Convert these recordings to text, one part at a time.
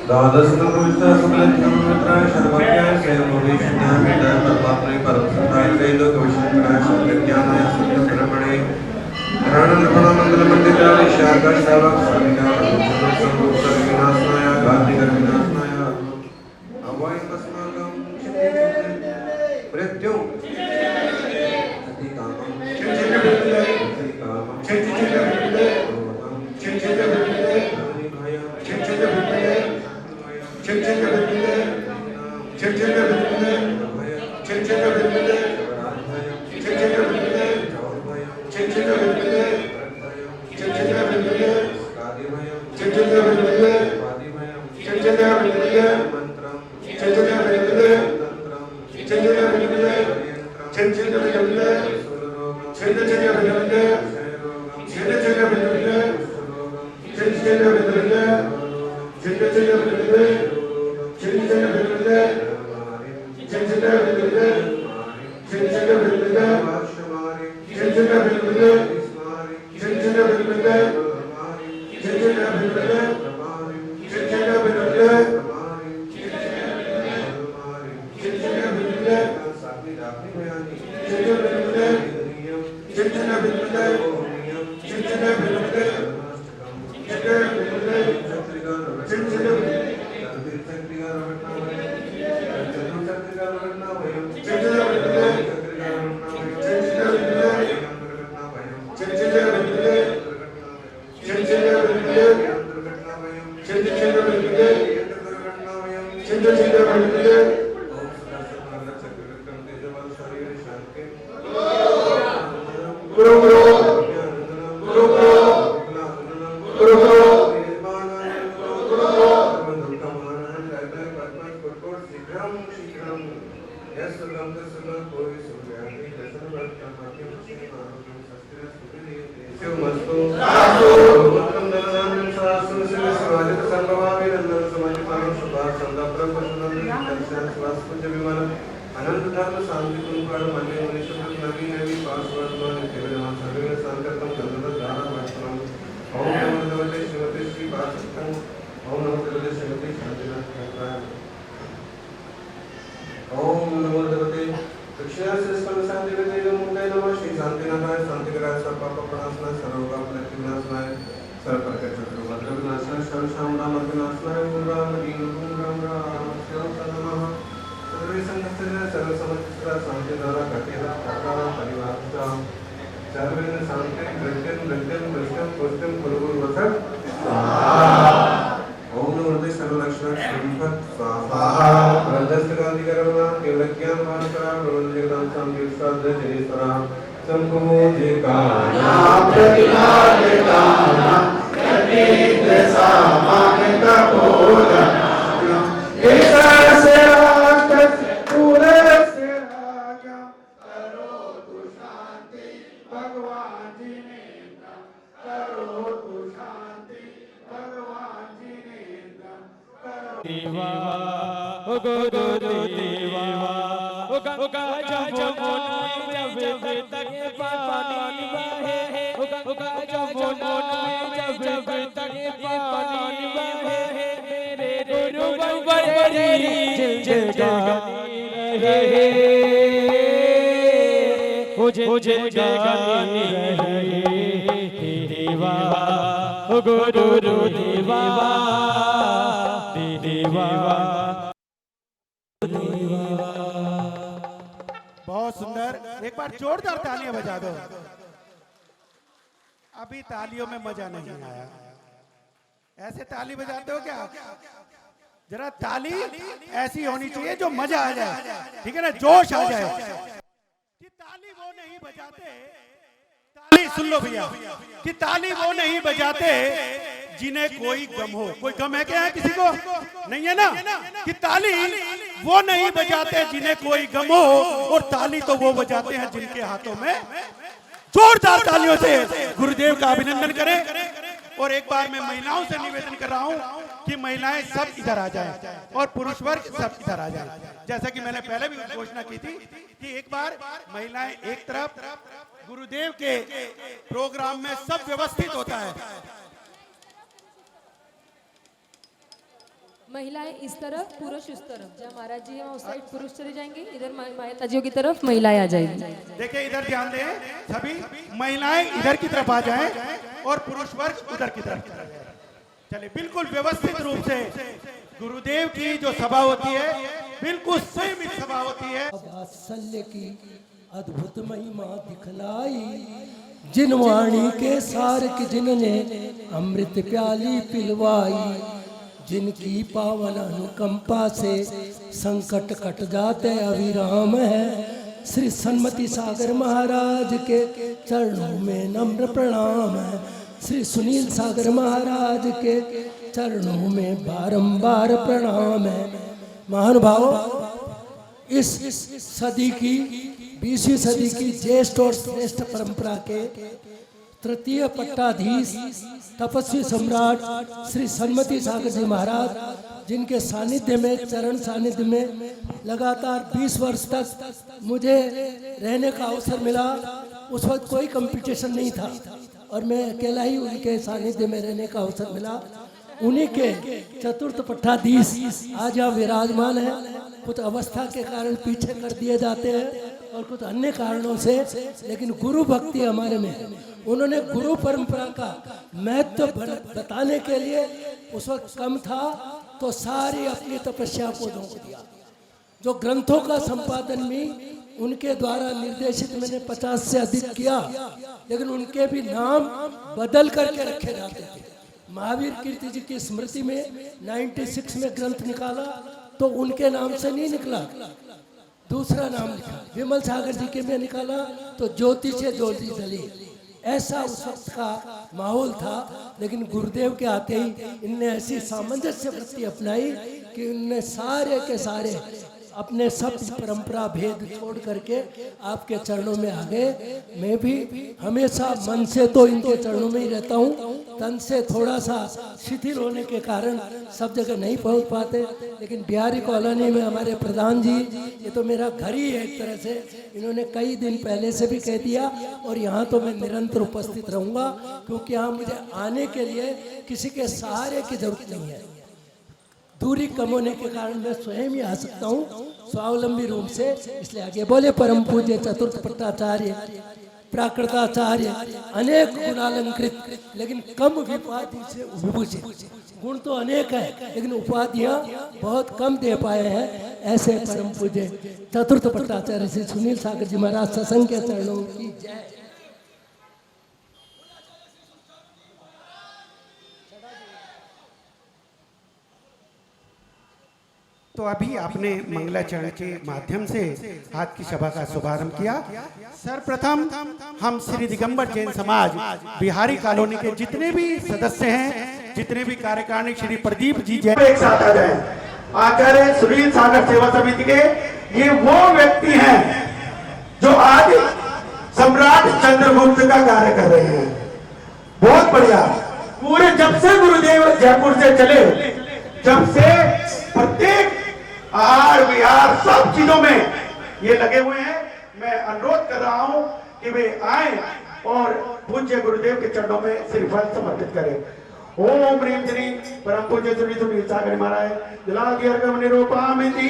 द्वादश नवोत्सव शुक्लध्रुवमित्राय सर्वज्ञाय स्वयंभूषण्याय परमात्मने परमसत्ताय त्रैलोक्यविष्णुपराय सर्वज्ञानाय सत्यब्रह्मणे रणनृपणमङ्गलमण्डिताय शार्दशावक स्वामिनाय सर्वविनाशनाय गान्धिकर्विनाशनाय अवयं तस्माकं मृत्युं बहुत सुंदर, एक बार जोरदार तालियां बजा दो। अभी तालियों में मजा नहीं आया, ऐसे ताली बजाते हो क्या? जरा ताली ऐसी होनी चाहिए जो मजा आ जाए, ठीक है ना, जोश आ जाए। कि ताली वो नहीं बजाते, ताली सुन लो भैया, कि ताली वो नहीं बजाते जिन्हें कोई गम हो। कोई गम है क्या? है किसी को? नहीं है ना? कि ताली वो नहीं बजाते जिन्हें कोई गम हो, और ताली तो वो बजाते हैं जिनके हाथों में। जोरदार तालियों से गुरुदेव का अभिनंदन करें। और एक बार मैं महिलाओं से निवेदन कर रहा हूं कि महिलाएं सब इधर आ जाएं और पुरुष वर्ग सब इधर आ जाएं। जैसा कि मैंने पहले भी घोषणा की थी कि एक बार महिलाएं एक तरफ, गुरुदेव के प्रोग्राम में सब व्यवस्थित होता है। महिलाएं इस तरफ, पुरुष उस तरफ। जहाँ महाराज जी है वहाँ उस साइड पुरुष चले जाएंगे, इधर माता जियों की तरफ महिलाएं आ जाएंगी। देखिए इधर ध्यान दें, सभी महिलाएं इधर की तरफ आ जाएं और पुरुष वर्ग उधर की तरफ चले जाएं। चलिए बिल्कुल व्यवस्थित रूप से गुरुदेव की जो सभा होती है बिल्कुल संयमित सभा होती है। वात्सल्य की अद्भुत महिमा दिखलाई, जिन वाणी के सार की जिनने अमृत प्याली पिलवाई, जिनकी पावन अनुकंपा से संकट कट जाते अविराम है। श्री सन्मति सागर महाराज के चरणों में नम्र प्रणाम है। श्री सुनील सागर महाराज के चरणों में बारंबार प्रणाम है। महानुभावों, इस सदी की 20वीं सदी की ज्येष्ठ और श्रेष्ठ परंपरा के तृतीय पट्टाधीश तपस्वी सम्राट श्री सन्मति सागर जी महाराज, जिनके सानिध्य में, चरण सानिध्य में लगातार 20 वर्ष तक मुझे रहने का अवसर मिला। उस वक्त कोई कंपटीशन नहीं था और मैं अकेला ही उनके सानिध्य में रहने का अवसर मिला। उन्हीं के चतुर्थ पट्टाधीश आज यहाँ विराजमान है। कुछ अवस्था के कारण पीछे कर दिए जाते हैं और कुछ अन्य कारणों से, लेकिन गुरु भक्ति हमारे में है। उन्होंने गुरु परंपरा का महत्व बताने के लिए, उस वक्त कम था तो सारी अपनी तपस्या को झोंक दिया। जो ग्रंथों का संपादन भी उनके द्वारा निर्देशित मैंने 50 से अधिक किया, लेकिन उनके भी नाम बदल करके रखे जाते थे। महावीर कीर्ति जी की स्मृति में 96 में ग्रंथ निकाला तो उनके नाम से नहीं निकला, दूसरा नाम लिखा। विमल सागर जी के में निकाला तो ज्योति से ज्योति जली। ऐसा उस वक्त का माहौल था, लेकिन गुरुदेव के आते ही इनने ऐसी सामंजस्य वृत्ति अपनाई कि इनने सारे के सारे अपने सब परंपरा भेद छोड़ करके आपके चरणों में आ गए। मैं भी हमेशा मन से तो इनके चरणों में ही रहता हूँ, तन से थोड़ा सा शिथिल होने के कारण सब जगह नहीं पहुँच पाते। लेकिन बिहारी कॉलोनी में हमारे प्रधान जी, ये तो मेरा घर ही है एक तरह से, इन्होंने कई दिन पहले से भी कह दिया और यहाँ तो मैं निरंतर उपस्थित रहूँगा, क्योंकि यहाँ मुझे आने के लिए किसी के सहारे की जरूरत नहीं है। दूरी कम होने के कारण मैं स्वयं ही आ सकता हूँ स्वावलंबी रूप से। इसलिए आगे बोले परम पूज्य चतुर्थ पट्टाचार्य प्राकृताचार्य, अनेक गुणालंकृत लेकिन कम उपाधि से विभूषित। गुण तो अनेक है लेकिन उपाधियां बहुत कम दे पाए हैं। ऐसे परम पूज्य चतुर्थ पट्टाचार्य श्री सुनील सागर जी महाराज सत्संग के चरणों की जय। तो अभी आपने मंगलाचरण के माध्यम से आज की सभा का शुभारंभ किया। सर्वप्रथम हम श्री दिगंबर जैन समाज बिहारी कॉलोनी के जितने भी सदस्य हैं, जितने भी कार्यकारिणी श्री प्रदीप जी जैन एक साथ आ जाए। आचार्य सुनील सागर सेवा समिति के ये वो व्यक्ति हैं जो आज सम्राट चंद्रगुप्त का कार्य कर रहे हैं। बहुत बढ़िया। पूरे जब से गुरुदेव जयपुर से चले, जब से प्रत्येक आहार विहार सब चीजों में ये लगे हुए हैं। मैं अनुरोध कर रहा हूं कि वे आए और पूज्य गुरुदेव के चरणों में श्रीफल समर्पित करें। ओम ह्रीम श्री परम पूज्य श्री सुनील सागर महाराज जलादि अर्घम निरूपामिति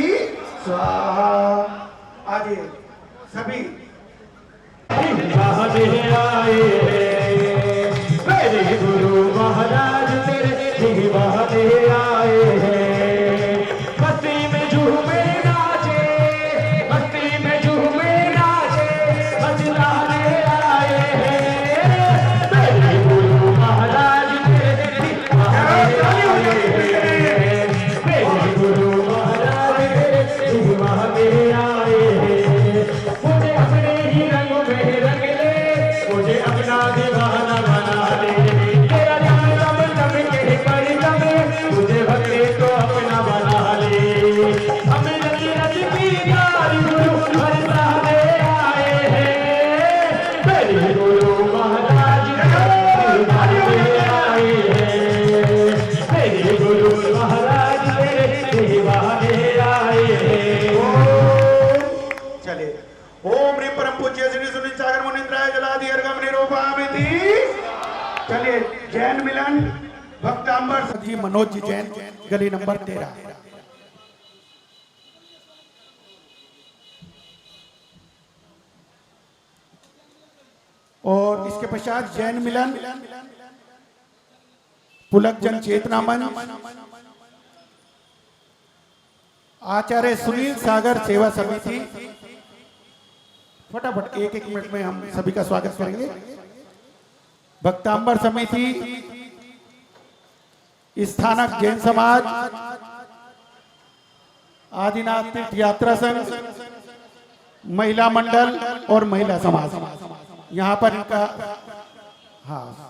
स्वाहा। आज सभी मेरे गुरु महाराज तेरे आए हैं। चलिए जैन मिलन भक्तांबर जी मनोज जी जैन, गली नंबर 13। और इसके पश्चात जैन मिलन पुलक जन चेतना मंच, आचार्य सुनील सागर सेवा समिति। फटाफट एक एक मिनट में हम सभी का स्वागत करेंगे। भक्तांबर समिति, स्थानक जैन समाज, आदिनाथ तीर्थ यात्रा संघ, महिला मंडल और महिला समाज। यहाँ पर इनका, हाँ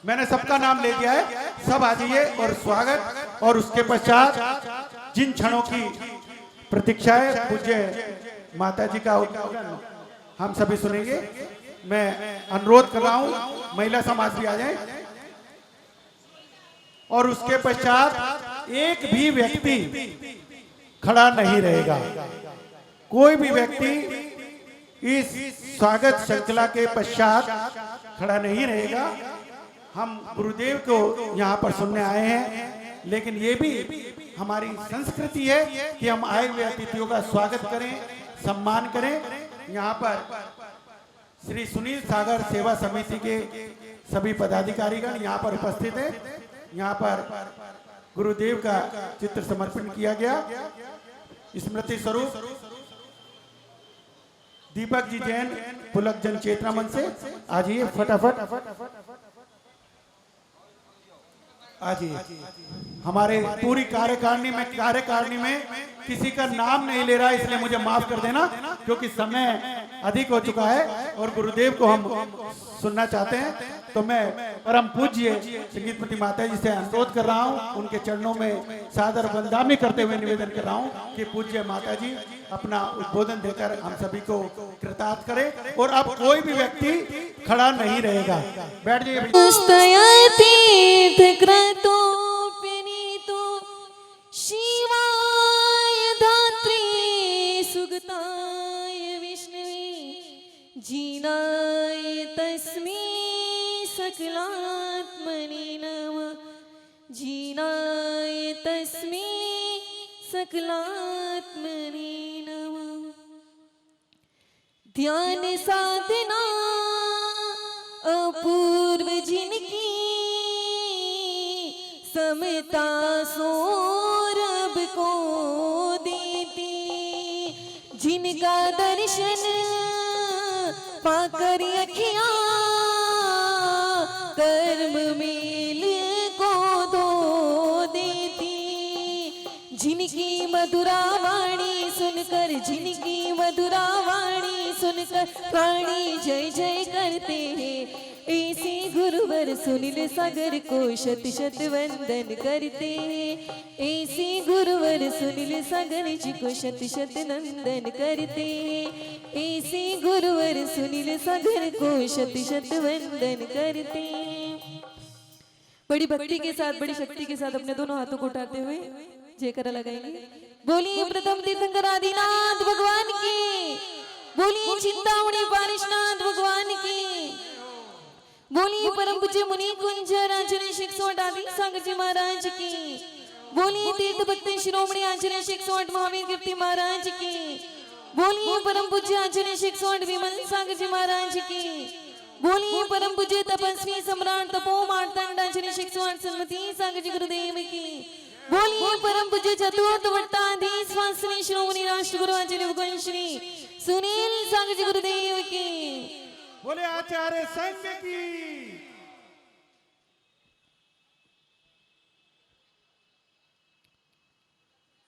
मैंने सबका नाम ले दिया है, सब आ जाइए और स्वागत। और उसके पश्चात जिन क्षणों की प्रतीक्षा है पूज्य माता जी का उद्बोधन हम सभी सुनेंगे। मैं अनुरोध कर रहा हूं महिला समाज भी आ जाए। और उसके पश्चात एक भी व्यक्ति खड़ा नहीं रहेगा, कोई भी व्यक्ति इस स्वागत श्रृंखला के पश्चात खड़ा नहीं रहेगा। हम गुरुदेव को यहाँ पर सुनने आए हैं, लेकिन ये भी हमारी संस्कृति है कि हम आए हुए अतिथियों का स्वागत करें, सम्मान करें। यहाँ पर श्री सुनील सागर सेवा समिति के सभी पदाधिकारीगण यहाँ पर उपस्थित हैं। यहाँ पर गुरुदेव का चित्र समर्पण किया गया। स्मृति स्वरूप दीपक जी जैन पुलक जन चेतना मंच से आ जाइए फटाफट आ जाइए। हमारे पूरी कार्यकारिणी में किसी का नाम नहीं ले रहा है, इसलिए मुझे माफ कर देना क्योंकि समय अधिक हो चुका है और गुरुदेव को हम सुनना चाहते हैं। तो मैं परम पूज्य संगीतमती माता जी से अनुरोध कर रहा हूं, उनके चरणों में सादर वंदना करते हुए निवेदन कर रहा हूं कि पूज्य माता जी अपना उद्बोधन देकर हम सभी को कृतार्थ करें। और अब कोई भी व्यक्ति खड़ा नहीं रहेगा, बैठ जाइए। शिवाय धात्री सुगताय विष्णवे जीनाय तस्मै सकलात्मने नमः। जीनाय तस्मै सकलात्मने नमः। ध्यान साधना अपूर्व जिनकी समता सौरभ को देती, जिनका दर्शन पाकर अखियां कर्म मेल को धो देती, जिनकी मधुरा वाणी सुनकर, जिनकी मधुरा वाणी सुनकर प्राणी जय जय करते हैं। ऐसे गुरुवर सुनील सागर को शत शत वंदन करते हैं। ऐसे गुरुवर सुनील सागर जी को शत शत नंदन करते हैं। ऐसे गुरुवर सुनील सागर को शत शत वंदन करते हैं। बड़ी भक्ति के साथ, बड़ी शक्ति के साथ अपने दोनों हाथों को उठाते हुए जयकारा लगाएंगे। बोलिए प्रथम तीर्थंकर आदिनाथ भगवान की, बोलिए चिंतामणि पारिशनाथ भगवान की, बोलिए परम पूज्य मुनि कुंज आचार्य शेख सोट आदि सागर जी महाराज की, बोलिए तीर्थ भक्त शिरोमणि आचार्य शेख सोट महावीर कीर्ति महाराज की, बोलिए परम पूज्य आचार्य शेख सोट विमल सागर जी महाराज की, बोलिए परम पूज्य तपस्वी सम्राट तपो मार्तंड आचार्य शेख सोट सन्मति सागर जी गुरुदेव की, बोलिए परम पूज्य चतुर्थ वट्टाधीश स्वामी श्रोमणी राष्ट्र गुरु आचार्य भगवान श्री सुनील सागर जी गुरुदेव की। बोले आचार्य संघ की।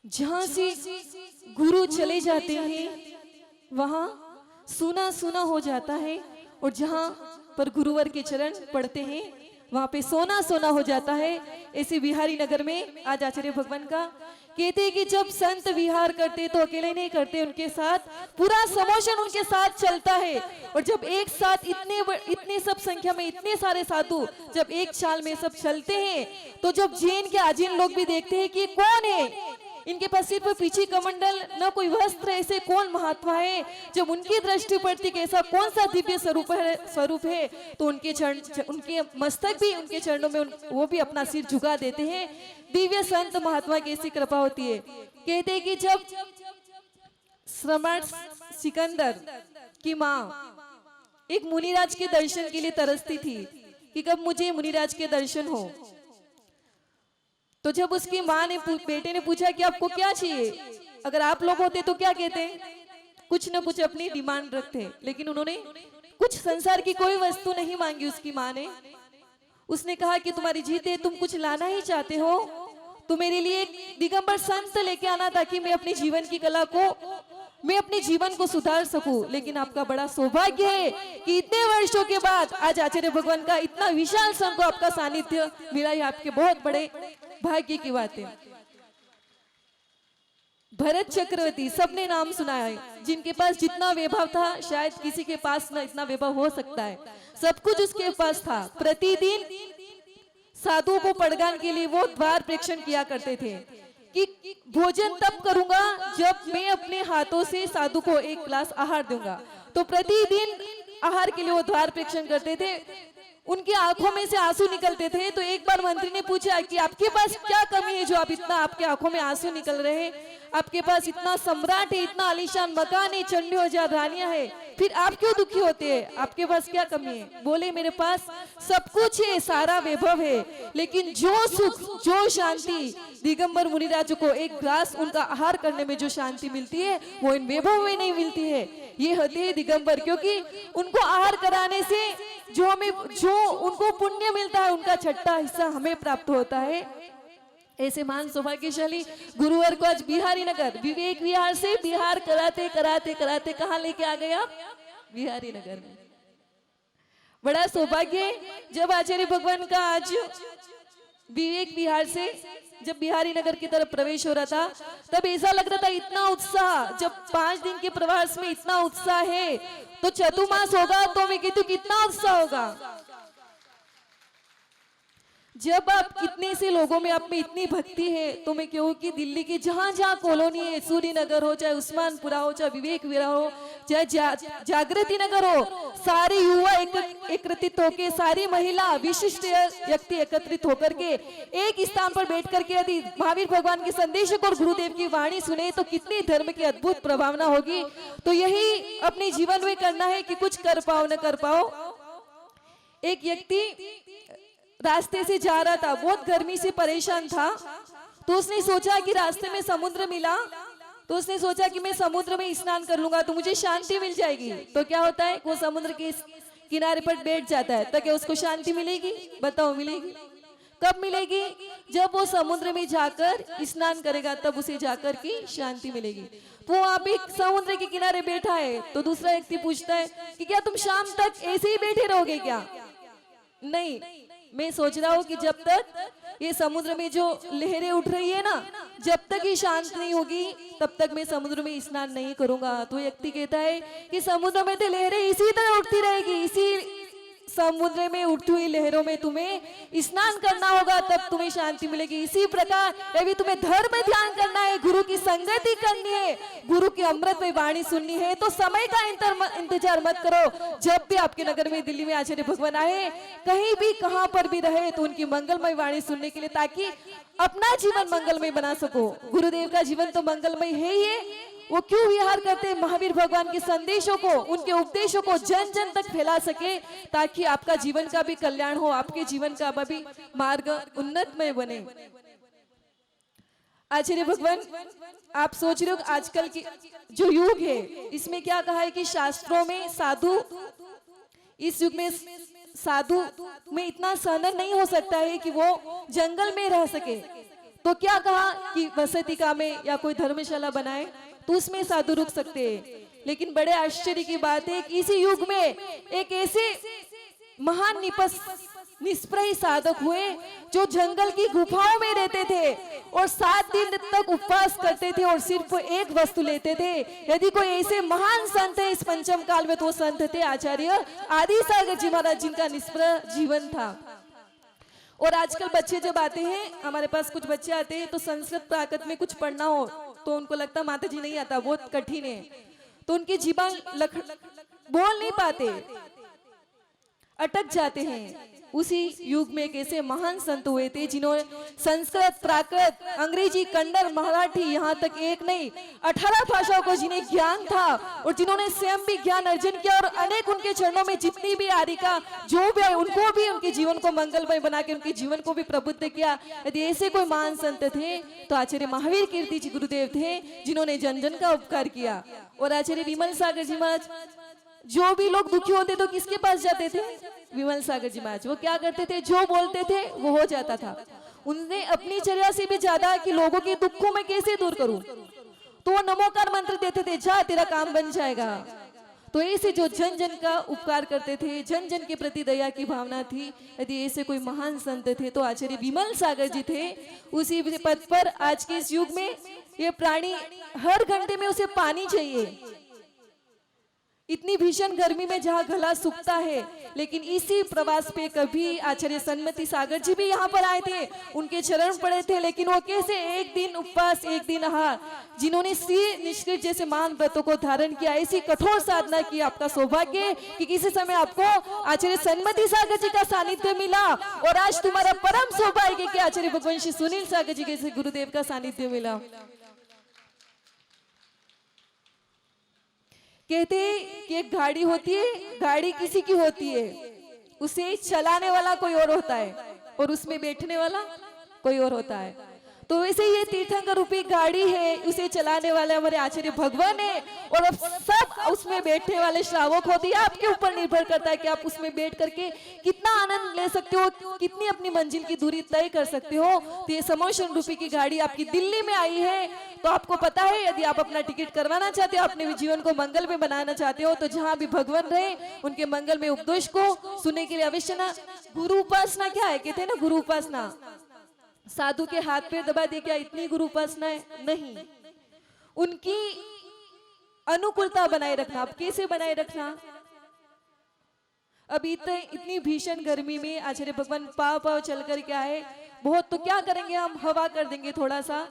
जहां से गुरु चले जाते हैं वहां सुना सुना हो जाता है, और जहां पर गुरुवर के चरण पड़ते हैं वहां पे सोना सोना हो जाता है। ऐसे बिहारी नगर में आज आचार्य भगवान का कहते हैं कि जब संत विहार करते तो अकेले नहीं करते, उनके साथ पूरा समोशन उनके साथ चलता है। और जब एक साथ इतने सब संख्या में इतने सारे साधु जब एक चाल में सब चलते हैं, तो जब जैन के आजीन लोग भी देखते हैं कि कौन है, इनके पास सिर्फ पीछे कमंडल न कोई वस्त्र, ऐसे कौन महात्मा है। जब उनकी दृष्टि पड़ती कि ऐसा कौन सा दिव्य स्वरूप है, तो उनके चरण, उनके मस्तक भी उनके चरणों में वो भी अपना सिर झुका देते हैं। दिव्य संत महात्मा की ऐसी कृपा होती है। कहते हैं कि जब सम्राट सिकंदर की माँ एक मुनिराज के दर्शन के लिए तरसती थी कि कब मुझे मुनिराज के दर्शन हो। तो जब उसकी माँ ने बेटे ने पूछा कि आपको क्या चाहिए, अगर आप लोग होते तो क्या कहते? कुछ न कुछ अपनी डिमांड रखते, लेकिन उन्होंने कुछ संसार की कोई वस्तु नहीं मांगी उसकी माँ ने। उसने कहा कि तुम्हारी जीत है, तुम कुछ लाना ही चाहते हो तो मेरे लिए एक दिगंबर संत लेके आना, ताकि मैं अपने जीवन की कला को, मैं अपने जीवन को सुधार सकूं। लेकिन आपका बड़ा सौभाग्य है कि इतने वर्षों के बाद आज आचार्य भगवान का इतना विशाल संघ को आपका सानिध्य मिला, ये आपके बहुत बड़े भाग्य की बात है। भरत चक्रवर्ती, सबने नाम सुना है, जिनके पास जितना वैभव था शायद किसी के पास न इतना वैभव हो सकता है। सब कुछ उसके पास था। प्रतिदिन साधुओं को पड़गान के लिए वो द्वार प्रेक्षण किया करते थे कि भोजन तब करूंगा जब मैं अपने हाथों से साधु को एक गिलास आहार दूंगा। तो प्रतिदिन आहार के लिए वो द्वार प्रेक्षण करते थे। उनकी आंखों में से आंसू निकलते थे। तो एक बार मंत्री ने पूछा कि आपके पास क्या कमी है जो आप इतना, आपके आंखों में आंसू निकल रहे हैं? आपके पास इतना सम्राट है, इतना आलीशान मकान है, चंडी हजार रानियां है, फिर आप क्यों दुखी होते हैं? आपके पास क्या कमी है? बोले मेरे पास सब कुछ है, सारा वैभव है, लेकिन जो सुख, जो शांति दिगंबर मुनिराज को एक ग्लास उनका आहार करने में जो शांति मिलती है वो इन वैभव में नहीं मिलती है। ये होते हैं दिगंबर, क्योंकि उनको आहार कराने से जो हमें, जो उनको पुण्य मिलता है, उनका छठा हिस्सा हमें प्राप्त होता है। ऐसे महान सौभाग्यशाली गुरुवर को आज बिहारी नगर विवेक विहार से बिहार कराते कराते कराते कहाँ लेके आ गए आप? बिहारी नगर में। बड़ा सौभाग्य जब आचार्य भगवान का आज विवेक विहार से जब बिहारी नगर की तरफ प्रवेश हो रहा था, तब ऐसा लग रहा था इतना उत्साह, जब 5 दिन के प्रवास में इतना उत्साह है तो चतुर्मास होगा तो मैं कहती हूँ कितना उत्साह होगा। जब आप इतने से लोगों में आप में इतनी भक्ति है तो मैं कहूँ कि दिल्ली की जहां जहां कॉलोनी है, सूर्य नगर हो, चाहे उस्मानपुरा हो, चाहे विवेक विहार हो, चाहे जागृति नगर हो, सारे युवा एकत्रित होकर, सारी महिला विशिष्ट व्यक्ति एकत्रित होकर के एक स्थान पर बैठ करके यदि महावीर भगवान के संदेश और गुरुदेव की वाणी सुने तो कितनी धर्म की अद्भुत प्रभावना होगी। तो यही अपने जीवन में करना है कि कुछ कर पाओ न कर पाओ। एक व्यक्ति रास्ते से जा रहा था, बहुत गर्मी से परेशान था, तो उसने सोचा कि रास्ते में समुद्र मिला, तो उसने सोचा कि मैं समुद्र में स्नान कर लूंगा तो मुझे शांति मिल जाएगी। तो क्या होता है, वो समुद्र के किनारे पर बैठ जाता है, तो क्या उसको शांति मिलेगी? बताओ मिलेगी? कब मिलेगी? जब वो समुद्र में जाकर स्नान करेगा, तब उसे जाकर की शांति मिलेगी। तो वहां पे समुद्र के किनारे बैठा है, तो दूसरा व्यक्ति पूछता है कि क्या तुम शाम तक ऐसे ही बैठे रहोगे क्या? नहीं, मैं सोच रहा हूँ कि जब तक ये समुद्र में जो लहरें उठ रही है ना, जब तक ये शांत नहीं होगी तब तक मैं समुद्र में स्नान नहीं करूंगा। तो व्यक्ति कहता है कि समुद्र में तो लहरें इसी तरह उठती रहेगी, इसी समुद्र में उठती हुई लहरों में तुम्हें स्नान करना होगा, तब तुम्हें शांति मिलेगी। इसी प्रकार यदि तुम्हें धर्म ध्यान करना है, गुरु की संगति करनी है, गुरु की अमृतमय वाणी सुननी है, तो समय का इंतजार मत करो। जब भी आपके नगर में, दिल्ली में आचार्य भगवान आए, कहीं भी कहां पर भी रहे, तो उनकी मंगलमय वाणी सुनने के लिए, ताकि अपना जीवन मंगलमय बना सको। गुरुदेव का जीवन तो मंगलमय है ही है। वो क्यों विहार करते हैं? महावीर भगवान के संदेशों को, उनके उपदेशों को जन जन तक फैला सके, ताकि आपका जीवन का भी कल्याण हो, आपके जीवन का भी मार्ग उन्नतमय बने। आचार्य भगवान, आप सोच रहे हो आजकल की जो युग है, इसमें क्या कहा है कि शास्त्रों में साधु, इस युग में साधु में इतना सहन नहीं हो सकता है कि वो जंगल में रह सके। तो क्या कहा कि वसतिका में या कोई धर्मशाला बनाए तो उसमें साधु रुक सकते हैं। लेकिन बड़े आश्चर्य की बात है कि इसी युग में एक ऐसे महान निष्प्रय साधक हुए जो जंगल की गुफाओं में रहते थे और 7 दिन तक उपवास करते थे और सिर्फ एक वस्तु लेते थे। यदि कोई ऐसे महान संत है इस पंचम काल में तो संत थे आचार्य आदि सागर जी महाराज, जिनका निष्प्रय जीवन था। और आजकल बच्चे जब आते हैं, हमारे पास कुछ बच्चे आते हैं तो संस्कृत प्राकृत में कुछ पढ़ना हो तो उनको लगता है माता जी नहीं आता, बहुत कठिन है, तो उनकी जीवन बोल नहीं पाते, अटक जाते हैं। उसी युग में कैसे महान संत हुए थे जिन्होंने संस्कृत, प्राकृत, अंग्रेजी, कन्नड़, मराठी, यहाँ तक एक नहीं 18 भाषाओं को जिन्हें ज्ञान था और जिन्होंने स्वयं भी ज्ञान अर्जन किया और अनेक उनके चरणों में जितनी भी आरिका जो भी है उनको भी उनके जीवन को मंगलमय बना के उनके जीवन को भी प्रबुद्ध किया। यदि ऐसे कोई महान संत थे तो आचार्य महावीर कीर्ति जी गुरुदेव थे जिन्होंने जन जन का उपकार किया। और आचार्य विमल सागर जी महाराज, जो भी लोग दुखी होते तो किसके पास जाते थे? विमल सागर जी महाराज। वो क्या करते थे? जो बोलते थे वो हो जाता था। उनने अपनी चर्या से भी ज्यादा कि लोगों के दुखों में कैसे दूर करूं, तो वो नमोकार मंत्र देते थे, जा तेरा काम बन जाएगा। तो ऐसे जो जन जन का उपकार करते थे, जन जन के प्रति दया की भावना थी, यदि ऐसे कोई महान संत थे तो आचार्य विमल सागर जी थे। उसी पद पर आज के इस युग में ये प्राणी हर घंटे में उसे पानी चाहिए, इतनी भीषण गर्मी में जहाँ गला सूखता है, लेकिन इसी प्रवास पे कभी आचार्य सन्मति सागर जी भी यहाँ पर आए थे, उनके चरण पड़े थे, लेकिन वो कैसे एक दिन उपवास एक दिन आहार, जिन्होंने सी निष्कृत जैसे महान व्रतों को धारण किया, ऐसी कठोर साधना की। आपका सौभाग्य कि किसी समय आपको आचार्य सन्मति सागर जी का सानिध्य मिला और आज तुम्हारा परम सौभाग्य कि आचार्य भगवान श्री सुनील सागर जी जैसे गुरुदेव का सानिध्य मिला। कहते कि एक गाड़ी होती है, गाड़ी किसी की होती है, उसे चलाने वाला कोई और होता है और उसमें बैठने वाला कोई और होता है। तो वैसे ये तीर्थंकर रूपी गाड़ी है, उसे चलाने वाले हमारे आचार्य भगवान है और अब सब उसमें बैठने वाले श्रावक होते हैं। आपके ऊपर निर्भर करता है कि आप उसमें बैठ करके कितना आनंद ले सकते हो, कितनी अपनी मंजिल की दूरी तय कर सकते हो। तो ये समोशन रूपी की गाड़ी आपकी दिल्ली में आई है, तो आपको पता है यदि आप अपना टिकट करवाना चाहते हो, अपने जीवन को मंगल में बनाना चाहते हो, तो जहां भी भगवान रहे उनके मंगल में उपदेश को सुनने के लिए अवश्य ना। गुरु उपासना क्या है? कहते हैं ना गुरु उपासना साधु के हाथ पे दबा दे, क्या इतनी गुरु उपासना है? नहीं, उनकी अनुकूलता बनाए रखना। अब कैसे बनाए रखना? अभी इतनी भीषण गर्मी में आचार्य भगवान पाव पाव चल कर क्या है, बहुत तो क्या करेंगे हम, हवा कर देंगे, थोड़ा सा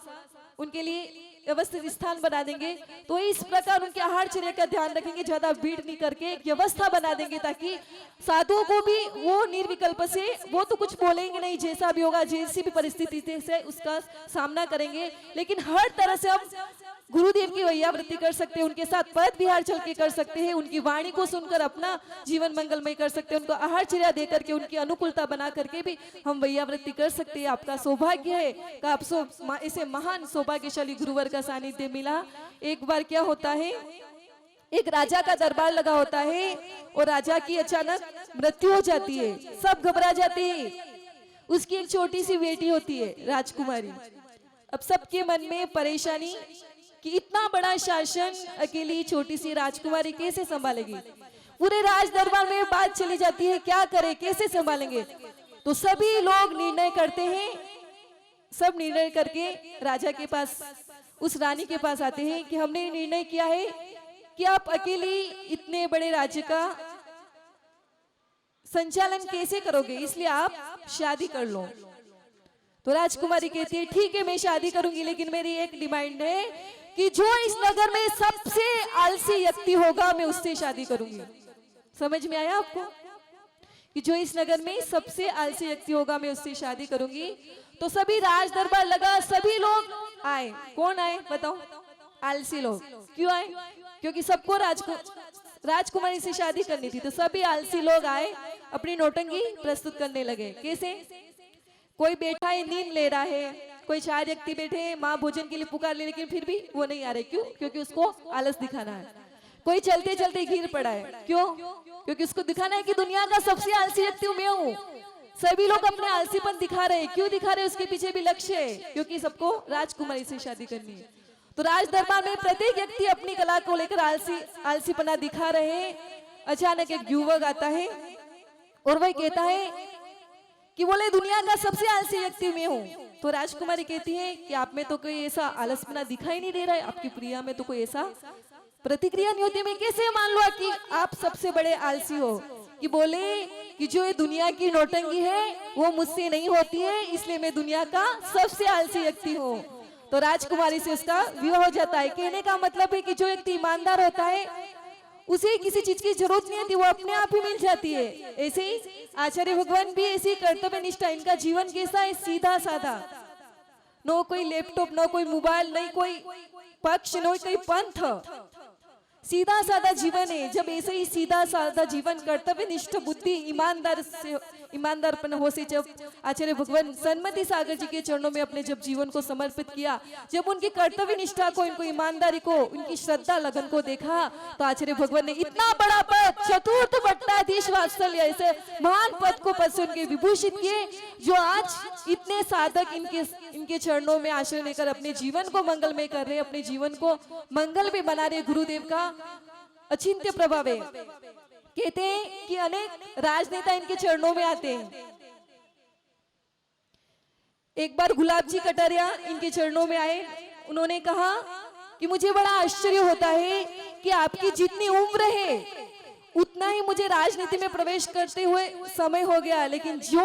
उनके लिए व्यवस्थित स्थान बना देंगे। तो इस प्रकार उनके आहार चर्या का ध्यान रखेंगे, ज्यादा भीड़ नहीं करके एक व्यवस्था बना देंगे ताकि साधुओं को भी वो निर्विकल्प से, वो तो कुछ बोलेंगे नहीं, जैसा भी होगा जैसी भी परिस्थिति से उसका सामना करेंगे, लेकिन हर तरह से हम गुरुदेव की वैयावृत्ति कर सकते हैं, उनके साथ पद विहार चल के कर सकते हैं, उनकी वाणी को सुनकर अपना जीवन मंगलमय कर सकते हैं, उनको आहार चर्या दे करके उनकी अनुकूलता बना करके भी हम वैयावृत्ति कर सकते हैं। आपका सौभाग्य है कि आप ऐसे महान सौभाग्यशाली गुरुवर का सानिध्य मिला। एक बार क्या होता है, एक राजा का दरबार लगा होता है और राजा की अचानक मृत्यु हो जाती है, सब घबरा जाते हैं। उसकी एक छोटी सी बेटी होती है राजकुमारी। अब सबके मन में परेशानी कि इतना बड़ा शासन अकेली छोटी सी राजकुमारी कैसे संभालेगी। पूरे राज दरबार में बात चली जाती है, क्या करे, कैसे संभालेंगे। तो सभी लोग निर्णय करते हैं, सब निर्णय करके राजा के पास, उस रानी के पास आते हैं कि हमने निर्णय किया है कि आप अकेली इतने बड़े राज्य का संचालन कैसे करोगे, इसलिए आप शादी कर लो। तो राजकुमारी कहती है ठीक है मैं शादी करूंगी, लेकिन मेरी एक डिमांड है कि जो इस नगर में सबसे आलसी व्यक्ति होगा मैं उससे शादी करूंगी। समझ में आया आपको? कि जो इस नगर में सबसे आलसी व्यक्ति होगा मैं उससे शादी करूंगी। तो सभी राज दरबार लगा, सभी लोग आए। कौन आए बताओ? आलसी लोग। क्यों आए? क्योंकि सबको राजकुमारी से शादी करनी थी, तो सभी आलसी लोग आए, अपनी नौटंकी प्रस्तुत करने लगे। कैसे? कोई बैठा है नींद ले रहा है, कोई 4 व्यक्ति बैठे हैं माँ भोजन के लिए पुकार ले, लेकिन फिर भी वो नहीं आ रहे। क्यों? क्योंकि उसको आलस दिखाना है। कोई चलते चलते गिर पड़ा है, क्यों? क्योंकि उसको दिखाना है कि दुनिया का सबसे आलसी व्यक्ति मैं हूँ। सभी लोग अपने आलसीपन दिखा रहे हैं, क्यों दिखा रहे हैं? उसके पीछे भी लक्ष्य है, क्योंकि सबको राजकुमारी से शादी करनी है। तो राज दरबार में प्रत्येक व्यक्ति अपनी कला को लेकर आलसीपना दिखा रहे हैं। अचानक एक युवक आता है और वह कहता है कि बोले दुनिया का सबसे आलसी व्यक्ति मैं हूँ। तो राजकुमारी कहती है कि आप में तो कोई ऐसा आलसपना दिखाई नहीं दे रहा है, आपकी प्रिया में तो कोई ऐसा प्रतिक्रिया नहीं होती, मैं कैसे मान लूं कि आप सबसे बड़े आलसी हो। कि बोले कि जो ये दुनिया की नौटंकी है वो मुझसे नहीं होती है, इसलिए मैं दुनिया का सबसे आलसी व्यक्ति हूँ। तो राजकुमारी से उसका विवाह हो जाता है। कहने का मतलब है कि जो व्यक्ति ईमानदार होता है उसे किसी चीज की जरूरत नहीं होती, वो अपने आप ही मिल जाती है। ऐसे ही आचार्य भगवान भी ऐसी कर्तव्य निष्ठा, इनका जीवन कैसा है, सीधा साधा, नो कोई लैपटॉप, नो कोई मोबाइल, नहीं कोई पक्ष, नो कोई पंथ, सीधा साधा जीवन है। जब ऐसे ही सीधा साधा जीवन, कर्तव्य निष्ठ बुद्धि, ईमानदारपन हो से जब आचार्य भगवान सन्मति सागर जी के चरणों में अपने जब जीवन को समर्पित किया, जब उनकी कर्तव्य निष्ठा को, इनको ईमानदारी को, उनकी श्रद्धा लगन को देखा, तो आचार्य भगवान ने इतना बड़ा पद, चतुर्थ भट्टाधीश वात्सल्य, ऐसे महान पद को पद से उनके विभूषित किए, जो आज इतने साधक इनके चरणों में आश्रय लेकर अपने जीवन को मंगलमय कर रहे, अपने जीवन को मंगल में बना रहे। गुरुदेव का अचिंत्य प्रभाव है। कहते हैं कि अनेक राजनेता इनके चरणों में आते हैं। एक बार गुलाब जी कटारिया इनके चरणों में आए, उन्होंने कहा कि मुझे बड़ा आश्चर्य होता है कि आपकी जितनी उम्र है उतना ही मुझे राजनीति में प्रवेश करते हुए समय हो गया, लेकिन जो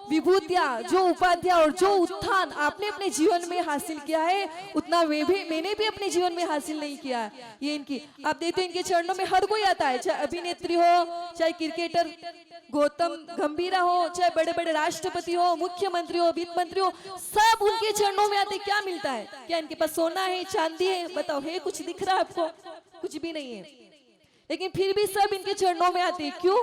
विभूतियां, जो उपाधियां और जो उत्थान आपने अपने जीवन में हासिल किया है, उतना मैंने भी अपने जीवन में हासिल नहीं किया। ये इनकी, आप देखते हैं इनके चरणों में हर कोई आता है, चाहे अभिनेत्री हो, चाहे क्रिकेटर गौतम गंभीरा हो, चाहे बड़े बड़े राष्ट्रपति हो, मुख्यमंत्री हो, वित्त मंत्री हो, सब उनके चरणों में आते। क्या मिलता है? क्या इनके पास सोना है, चांदी है? बताओ, है कुछ दिख रहा है आपको? कुछ भी नहीं है, लेकिन फिर भी सब इनके चरणों में आते हैं। क्यों?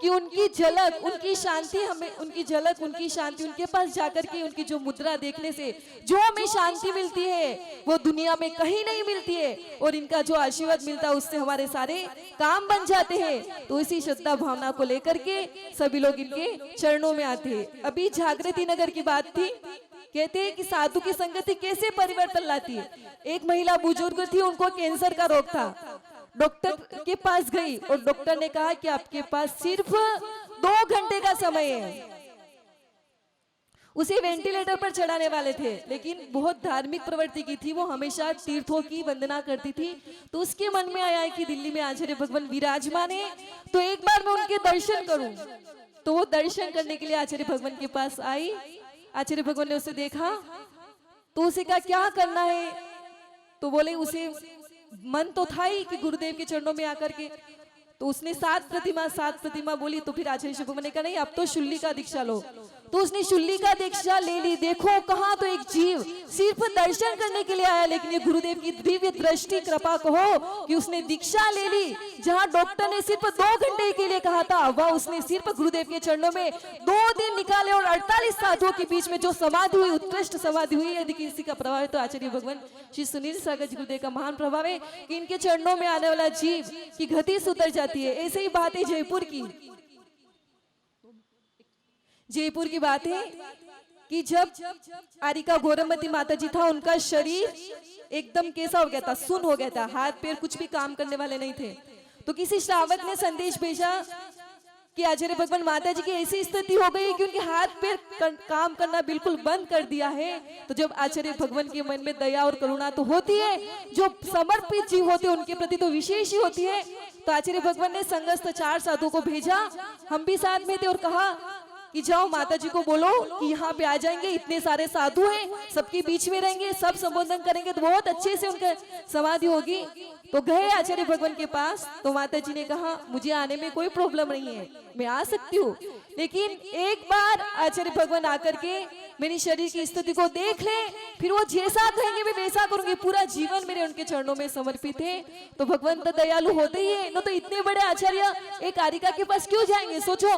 कि उनकी झलक, उनकी शांति, हमें उनकी झलक, उनकी शांति, उनके पास जाकर के उनकी जो मुद्रा देखने से जो हमें शांति मिलती है, वो दुनिया में कहीं नहीं मिलती है, और इनका जो आशीर्वाद मिलता है उससे हमारे सारे काम बन जाते हैं। तो इसी श्रद्धा भावना को लेकर के सभी लोग इनके चरणों में आते हैं। अभी जागृति नगर की बात थी, कहते हैं कि साधु की संगति कैसे परिवर्तन लाती है। एक महिला बुजुर्ग थी, उनको कैंसर का रोग था, डॉक्टर के पास गई और डॉक्टर ने कहा कि आपके पास सिर्फ 2 घंटे का समय है। उसे वेंटिलेटर पर चढ़ाने वाले थे, लेकिन बहुत धार्मिक प्रवृत्ति की थी, वो हमेशा तीर्थों की वंदना करती थी। तो उसके मन में आया कि दिल्ली में आचार्य भगवान विराजमान है, तो एक बार मैं उनके दर्शन करूं। तो वो दर्शन करने के लिए आचार्य भगवान के पास आई। आचार्य भगवान ने उसे देखा तो उसे कहा क्या करना है? तो बोले, उसे मन तो था ही कि गुरुदेव के चरणों में आकर के, तो उसने 7 प्रतिमा बोली। तो फिर आचार्य भगवान ने कहा नहीं, अब तो शुल्ली का दीक्षा लो। तो उसने शुल्ली का दीक्षा ले ली। देखो कहाँ तो एक जीव सिर्फ दर्शन करने के लिए आया, लेकिन ये गुरुदेव की दिव्य दृष्टि कृपा कहो कि उसने दीक्षा ले ली। जहाँ डॉक्टर ने सिर्फ 2 घंटे के लिए कहा था, वह उसने सिर्फ गुरुदेव के चरणों में 2 दिन निकाले, और 48 साधुओं के बीच में जो समाधि हुई, उत्कृष्ट समाधि हुई। यदि किसी का प्रभाव है तो आचार्य भगवान श्री सुनील सागर जी गुरुदेव का महान प्रभाव है कि इनके चरणों में आने वाला जीव की गति सुधर जाती है। ऐसे ही बात है जयपुर की बात है कि जब आरिका गौरमती माता जी था, उनका शरीर एकदम कैसा हो गया था, सुन्न हो गया था, हाथ पैर कुछ भी काम करने वाले नहीं थे। तो किसी श्रावक ने संदेश भेजा कि आचार्य भगवान माता जी की ऐसी स्थिति हो गई कि उनके हाथ पैर काम करना बिल्कुल बंद कर दिया है। तो जब आचार्य भगवान के मन में दया और करुणा तो होती है, जो समर्पित जीव होते हैं उनके प्रति तो विशेष ही होती है। तो आचार्य भगवान ने संगस्थ 4 साधुओं को भेजा, हम भी साथ में थे, और कहा कि जाओ माता जी को बोलो कि यहाँ पे आ जाएंगे, इतने सारे साधु हैं, सबके बीच में रहेंगे, सब संबोधन करेंगे तो बहुत अच्छे से उनका समाधि होगी। तो गए आचार्य भगवान के पास, तो माता जी ने कहा मुझे आने में कोई प्रॉब्लम नहीं है, मैं आ सकती हूँ, लेकिन एक बार आचार्य भगवान आकर के मेरी शरीर की स्थिति को देख ले, फिर वो जैसा कहेंगे मैं वैसा करूंगी। पूरा जीवन मेरे उनके चरणों में समर्पित है। तो भगवान तो दयालु होते ही है, न तो इतने बड़े आचार्य एक कारिका के पास क्यों जाएंगे? सोचो,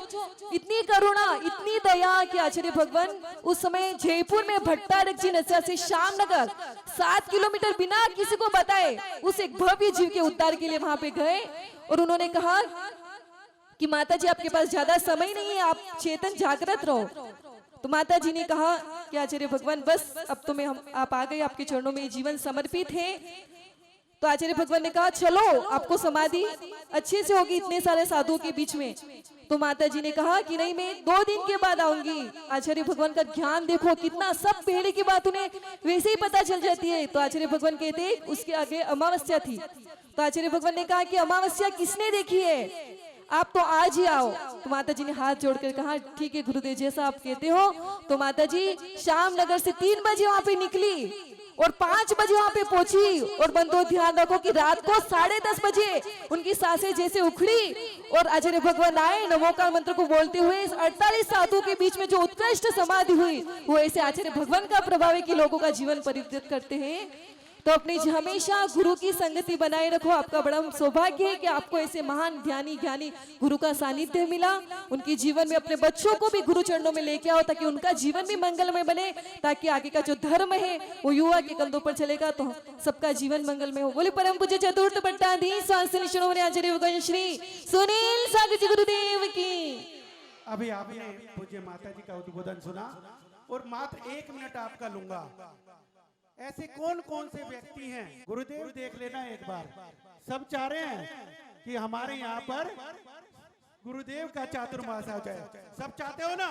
इतनी करुणा, इतनी दया कि आचार्य भगवान उस समय जयपुर में भट्टारक जी नशा से श्यामनगर 7 किलोमीटर बिना किसी को बताए उस एक भव्य जीव के उद्धार के लिए वहां पे गए। और उन्होंने कहा कि माता जी आपके पास ज्यादा समय नहीं है, आप चेतन जागृत रहो। तो माता जी ने कहा कि आचार्य भगवान बस अब तो आप आ गए, आपके चरणों में जीवन समर्पित है। तो आचार्य भगवान ने कहा चलो आपको समाधि अच्छे से होगी इतने सारे साधुओं के बीच में। तो माता जी ने कहा कि नहीं, मैं 2 दिन के बाद आऊंगी। आचार्य भगवान का ज्ञान देखो कितना, सब पहले की बात उन्हें वैसे ही पता चल जाती है। तो आचार्य भगवान कहते उसके आगे अमावस्या थी। तो आचार्य भगवान ने कहा कि अमावस्या किसने देखी है, आप तो आज ही आओ। तो माता जी ने हाथ जोड़कर कहा ठीक है गुरुदेव, जैसा आप कहते हो। तो माता जी श्यामनगर से 3 बजे वहां पे निकली और 5 बजे वहां पे पहुंची। और बंदो ध्यान रखो कि रात को 10:30 बजे उनकी सांसें जैसे उखड़ी और आचार्य भगवान आए नमोकार मंत्र को बोलते हुए 48 साधुओं के बीच में जो उत्कृष्ट समाधि हुई, वो ऐसे आचार्य भगवान का प्रभाव है कि लोगों का जीवन परिवर्तित करते हैं। तो अपनी हमेशा गुरु की संगति बनाए रखो। आपका बड़ा सौभाग्य है कि आपको ऐसे महान ध्यानी ज्ञानी गुरु का सानिध्य मिला। उनके जीवन में अपने बच्चों को भी गुरु चरणों में लेके आओ ताकि उनका जीवन भी मंगलमय बने, ताकि आगे का जो धर्म है वो युवा के कंधों पर चलेगा तो सबका जीवन मंगलमय हो। बोले परम पूज्य चतुर्थ पट्टाधीश स्वास्थ्य शिरोमणि आचार्य भगवान श्री सुनील सागर जी गुरुदेव की। अभी आपने पूज्य माता जी का उद्बोधन सुना और मात्र 1 मिनट आपका लूंगा। ऐसे कौन कौन से व्यक्ति हैं, गुरुदेव देख लेना एक बार, सब चाह रहे हैं कि हमारे यहाँ पर गुरुदेव का चातुर्मास आ जाए। सब चाहते हो ना?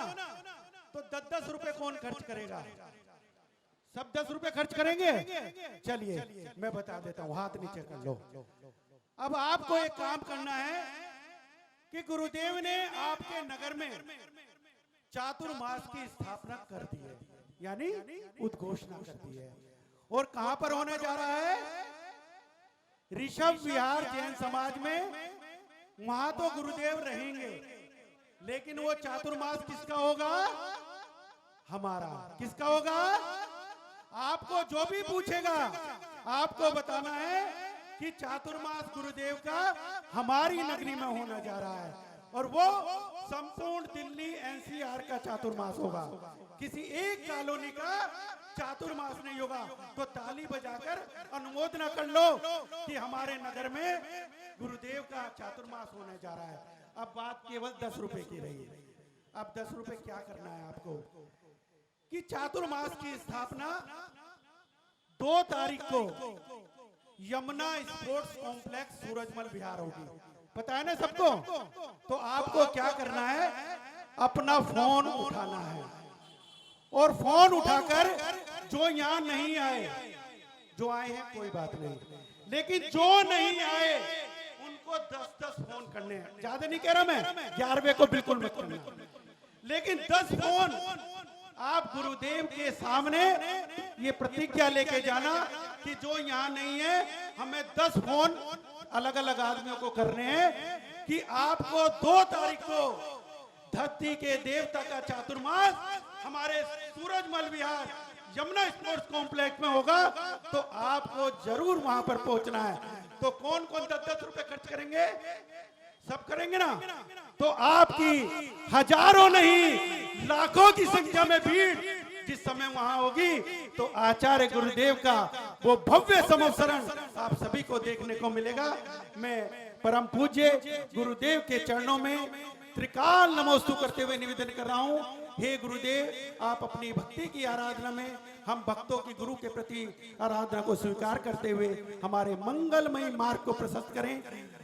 तो 10-10 रुपए कौन खर्च करेगा? सब 10 रुपए खर्च करेंगे? चलिए मैं बता देता हूँ, हाथ नीचे कर लो। अब आपको एक काम करना है कि गुरुदेव ने आपके नगर में चातुर्मास की स्थापना कर दी है, यानी उद्घोषणा कर दी है। और कहां पर होने जा रहा है? ऋषभ विहार जैन समाज में। वहां तो गुरुदेव रहेंगे, लेकिन वो चातुर्मास किसका होगा? हमारा। किसका होगा? आपको जो भी पूछेगा आपको बताना है कि चातुर्मास गुरुदेव का हमारी नगरी में होने जा रहा है, और वो संपूर्ण दिल्ली एनसीआर का चातुर्मास होगा। किसी एक कॉलोनी का चातुर्मास नहीं होगा। तो ताली बजाकर अनुमोदना कर लो कि हमारे नगर में गुरुदेव का चातुर्मास होने जा रहा है। अब बात केवल 10 रुपए की रही। अब 10 रुपए क्या करना है आपको कि चातुर्मास की स्थापना 2 तारीख को यमुना स्पोर्ट्स कॉम्प्लेक्स सूरजमल विहार होगी। पता है ना सबको? तो आपको क्या करना है, अपना फोन उठाना है और फोन उठाकर जो यहाँ नहीं आए, जो आए हैं कोई बात नहीं, लेकिन जो नहीं आए उनको 10-10 फोन करने हैं। ज्यादा नहीं कह रहा मैं, 11वें को बिल्कुल मत करना, लेकिन 10 फोन आप गुरुदेव के सामने ये प्रतिज्ञा लेके जाना कि जो यहाँ नहीं है हमें 10 फोन अलग अलग आदमियों को करने हैं कि आपको 2 तारीख को धरती के देवता का चातुर्मास हमारे सूरजमल विहार यमुना स्पोर्ट्स कॉम्प्लेक्स में होगा। तो आपको जरूर वहां पर पहुंचना है। तो कौन कौन 10-10 रुपए खर्च करेंगे? सब करेंगे ना? तो आपकी हजारों नहीं लाखों की संख्या में भीड़ जिस समय वहां होगी, तो आचार्य गुरुदेव का वो भव्य समवसरण आप सभी को देखने को मिलेगा। मैं परम पूज्य गुरुदेव के चरणों में त्रिकाल नमोस्तु करते हुए निवेदन कर रहा हूं, हे गुरुदेव, आप अपनी भक्ति की आराधना में हम भक्तों की गुरु के प्रति आराधना को स्वीकार करते हुए हमारे मंगलमय मार्ग को प्रशस्त करें।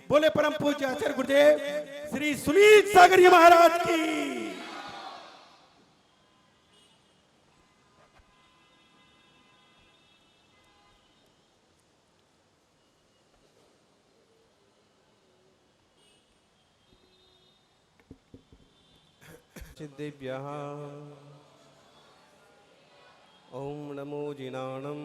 बोले परम पूज्य आचार्य गुरुदेव श्री सुनील सागर जी महाराज की। सिद्धेभ्यः ओम नमो जिनाणम।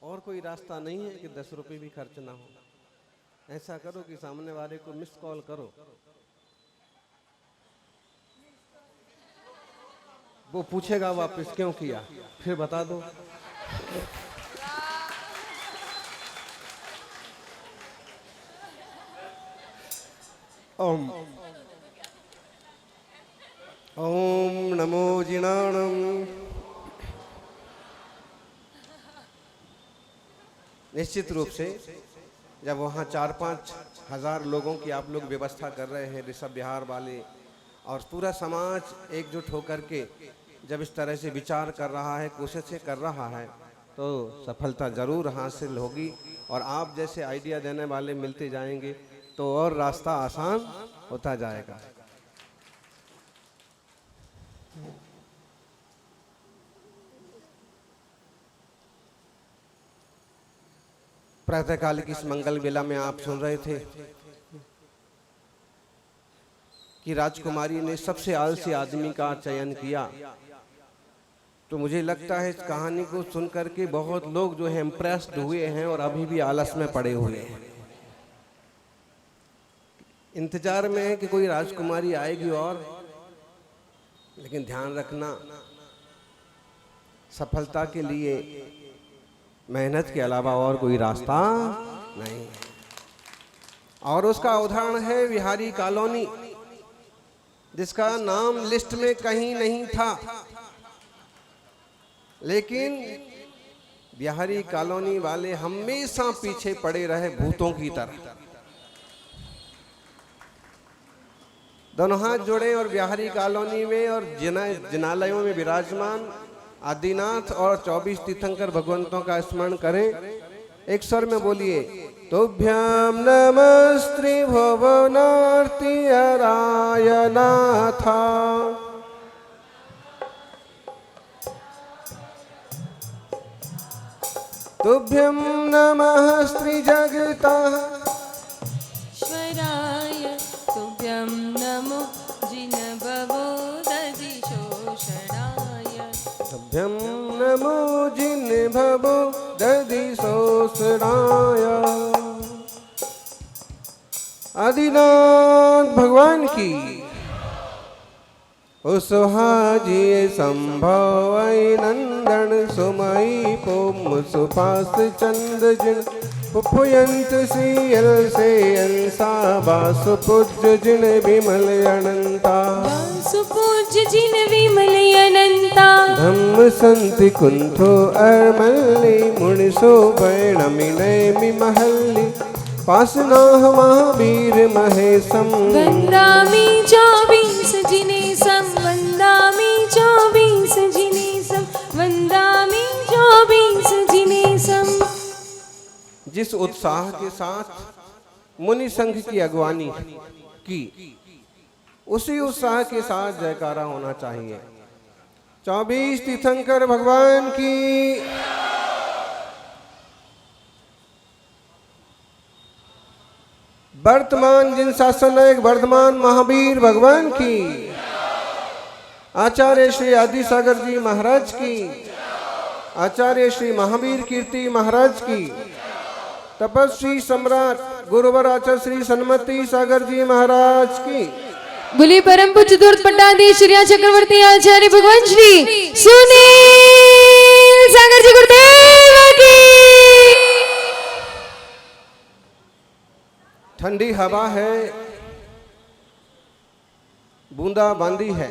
और कोई रास्ता नहीं है कि 10 रुपए भी खर्च ना हो। ऐसा करो कि सामने वाले को मिस कॉल करो, वो पूछेगा वापस क्यों किया, फिर बता दो। ओम ओम नमो जिनाणम। निश्चित रूप से जब वहाँ 4-5 हजार लोगों की आप लोग व्यवस्था कर रहे हैं, ऋषभ विहार वाले और पूरा समाज एकजुट होकर के जब इस तरह से विचार कर रहा है, कोशिशें कर रहा है, तो सफलता जरूर हासिल होगी। और आप जैसे आइडिया देने वाले मिलते जाएंगे तो और रास्ता आसान होता जाएगा। प्रातःकाल की इस मंगल बेला में आप सुन रहे थे कि राजकुमारी ने सबसे आलसी आदमी का चयन किया, तो मुझे लगता है इस कहानी को सुन करके बहुत लोग जो है इम्प्रेस्ड हुए हैं और अभी भी आलस में पड़े हुए हैं, इंतजार में है कि कोई राजकुमारी आएगी। और लेकिन ध्यान रखना, सफलता के लिए मेहनत के अलावा और कोई रास्ता नहीं है। और उसका उदाहरण है बिहारी कॉलोनी, जिसका नाम लिस्ट में कहीं नहीं था, लेकिन बिहारी कॉलोनी वाले हमेशा पीछे पड़े रहे भूतों की तरह। दोनों हाथ जोड़े और बिहारी कॉलोनी में और जिनालयों में विराजमान आदिनाथ और 24 तीर्थंकर भगवंतों का स्मरण करें। एक स्वर में बोलिए, तुभ्यं नमस्ते भुवनार्ति हराय नाथा। तुभ्यं नमः श्री जगतः ईश्वराय, तुभ्यं नमो जिनभवो दधिशोषणाय। तुभ्यं नमो जिनभवो दधिशोषणाय। आदिनाथ भगवान की सुहाजिए संभवै नंदन सुमई पोम सुपास चंद जिन पुयंत सियल से अंसा बासुपूज्य जिन विमल अनंता। सुपूज्य जिन विमल अनंता। धम्म संति कुंठो अरमल्ली मुनिसो बैणमिनय मिमहल्ली पासना महावीर महेशम। वंदामि 24 जिनेशम, वंदामि 24 जिनेशम, वंदामि 24 जिनेशम। जिस उत्साह के साथ मुनि संघ की अगवानी की, उसी उत्साह के साथ जयकारा होना चाहिए। 24 तीर्थंकर भगवान की। वर्तमान जिन शासन एक वर्धमान महावीर भगवान की। आचार्य श्री आदि सागर जी महाराज की। आचार्य श्री महावीर कीर्ति महाराज की। तपस्वी सम्राट गुरुवर आचार्य श्री सन्मति सागर जी महाराज की। बोली परम पूज्य दूर पट्टाधीश श्री चक्रवर्ती आचार्य भगवान श्री सुनील सागर जी गुरुदेव की। ठंडी हवा है, बूंदा बांदी है,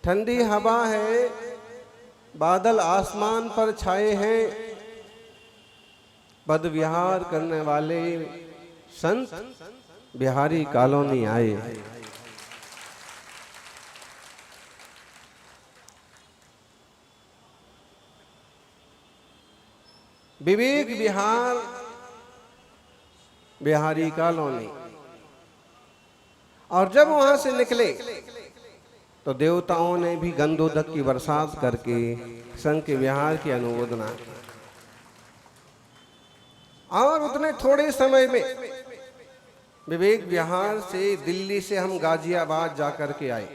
ठंडी हवा है, बादल आसमान पर छाए हैं। पद विहार करने वाले संत बिहारी कॉलोनी आए। विवेक विहार बिहारी कॉलोनी। और जब वहां से निकले तो देवताओं ने भी गंधोदक की बरसात करके संघ के विहार की अनुमोदना की। और उतने थोड़े समय में विवेक विहार से दिल्ली से हम गाजियाबाद जाकर के आए।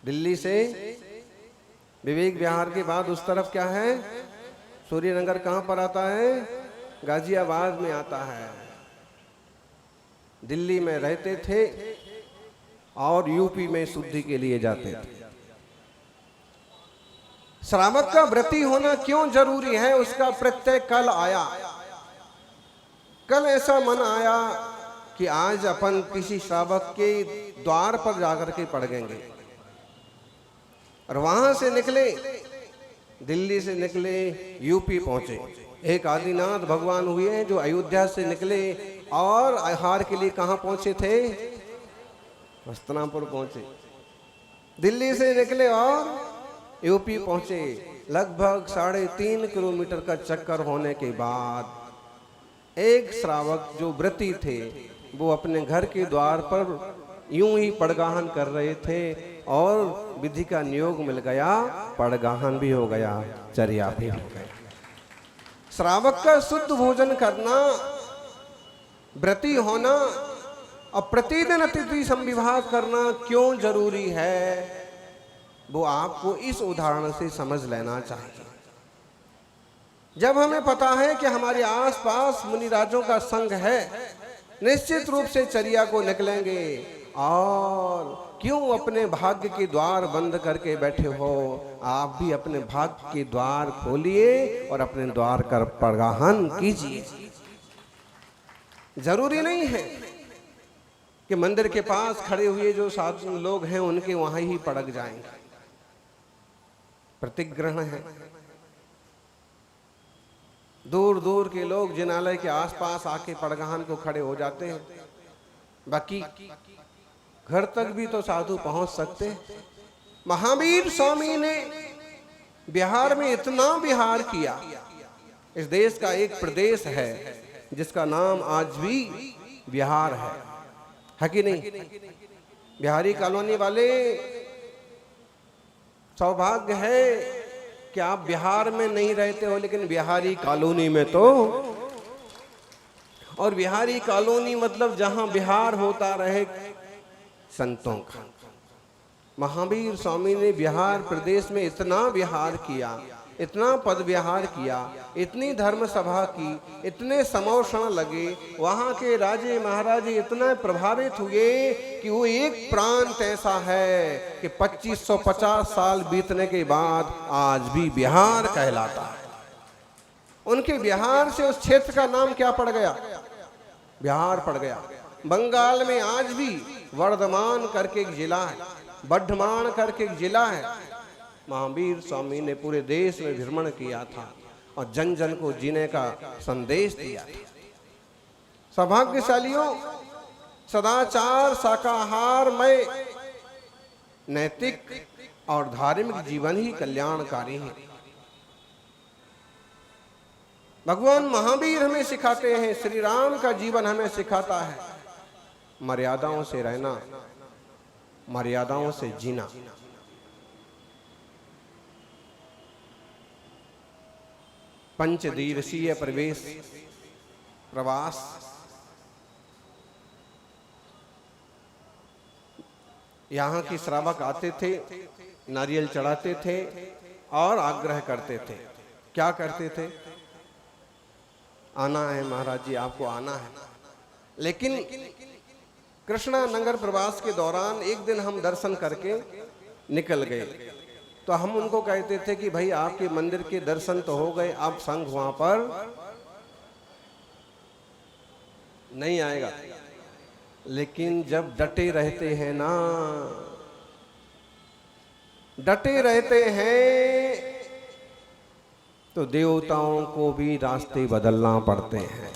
दिल्ली से विवेक विहार के बाद उस तरफ क्या है, सूर्यनगर कहां पर आता है, गाजियाबाद में आता है। दिल्ली में रहते थे और यूपी में शुद्धि के लिए जाते थे। श्रावक का व्रती होना क्यों जरूरी है, उसका प्रत्यय कल आया। कल ऐसा मन आया कि आज अपन किसी श्रावक के द्वार पर जाकर के पढ़ेंगे। और वहां से निकले, दिल्ली से निकले, यूपी पहुंचे। एक आदिनाथ भगवान हुए जो अयोध्या से निकले और आहार के लिए कहां पहुंचे थे, हस्तिनापुर पहुंचे। दिल्ली से निकले और यूपी पहुंचे। लगभग 3.5 किलोमीटर का चक्कर होने के बाद एक श्रावक जो व्रती थे वो अपने घर के द्वार पर यूं ही पड़गाहन कर रहे थे और विधि का नियोग मिल गया, पड़गाहन भी हो गया, चर्या भी हो गया। श्रावक का शुद्ध भोजन करना व्रती होना और प्रतिदिन अतिथि संविभाग करना क्यों जरूरी है, वो आपको इस उदाहरण से समझ लेना चाहिए। जब हमें पता है कि हमारे आसपास मुनिराजों का संग है, निश्चित रूप से चर्या को निकलेंगे। और क्यों अपने भाग्य के द्वार बंद करके बैठे हो, आप भी अपने भाग्य के द्वार खोलिए और अपने द्वार का प्रगाहन कीजिए। जरूरी नहीं है कि मंदिर के पास खड़े हुए जो साधु लोग हैं उनके वहां ही पड़क जाएंगे। प्रतिग्रहण है, दूर दूर के लोग जिनालय के आसपास आके पड़गाहन को खड़े हो जाते हैं। बाकी घर तक भी तो साधु पहुंच सकते हैं। महावीर स्वामी ने बिहार में इतना विहार किया। इस देश का एक प्रदेश है जिसका नाम आज भी बिहार है कि नहीं? बिहारी कॉलोनी वाले, सौभाग्य है कि आप बिहार में नहीं रहते हो, लेकिन बिहारी कॉलोनी में तो। और बिहारी कॉलोनी मतलब जहां बिहार होता रहे संतों का। महावीर स्वामी ने बिहार प्रदेश में इतना विहार किया, इतना पद विहार किया, इतनी धर्म सभा की, इतने समोषण लगे, वहां के राजे महाराजे इतना प्रभावित हुए कि वो एक प्रांत ऐसा है कि 2550 साल बीतने के बाद आज भी बिहार कहलाता है। उनके बिहार से उस क्षेत्र का नाम क्या पड़ गया? बिहार पड़ गया। बंगाल में आज भी वर्धमान करके एक जिला है, बर्धमान करके एक जिला है। महावीर स्वामी ने पूरे देश में भ्रमण किया था और जन जन को जीने का संदेश दिया था। सौभाग्यशालियों, सदाचार, शाकाहार में नैतिक और धार्मिक जीवन ही कल्याणकारी है। भगवान महावीर हमें सिखाते हैं, श्री राम का जीवन हमें सिखाता है मर्यादाओं से रहना, मर्यादाओं से जीना। पंचदिवसीय प्रवास, यहाँ के श्रावक आते थे, नारियल चढ़ाते थे और आग्रह करते थे। क्या करते थे? आना है महाराज जी, आपको आना है। लेकिन कृष्णा नगर प्रवास के दौरान एक दिन हम दर्शन करके निकल गए, तो हम उनको कहते थे कि भाई आपके मंदिर के दर्शन तो हो गए, आप संघ वहां पर नहीं आएगा। लेकिन जब डटे रहते हैं ना, डटे रहते हैं, तो देवताओं को भी रास्ते बदलना पड़ते हैं।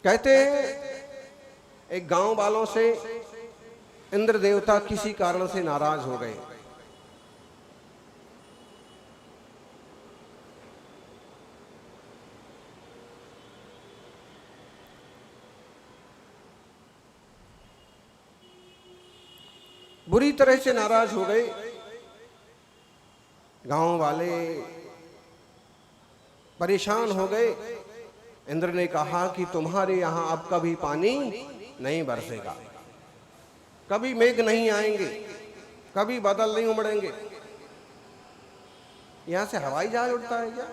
कहते हैं एक गांव वालों से इंद्र देवता किसी कारण से नाराज हो गए। बुरी तरह से नाराज हो गए। गांव वाले परेशान हो गए। इंद्र ने कहा कि तुम्हारे यहां अब कभी पानी नहीं बरसेगा, कभी मेघ नहीं आएंगे, कभी बादल नहीं उमड़ेंगे। यहां से हवाई जहाज उड़ता है क्या?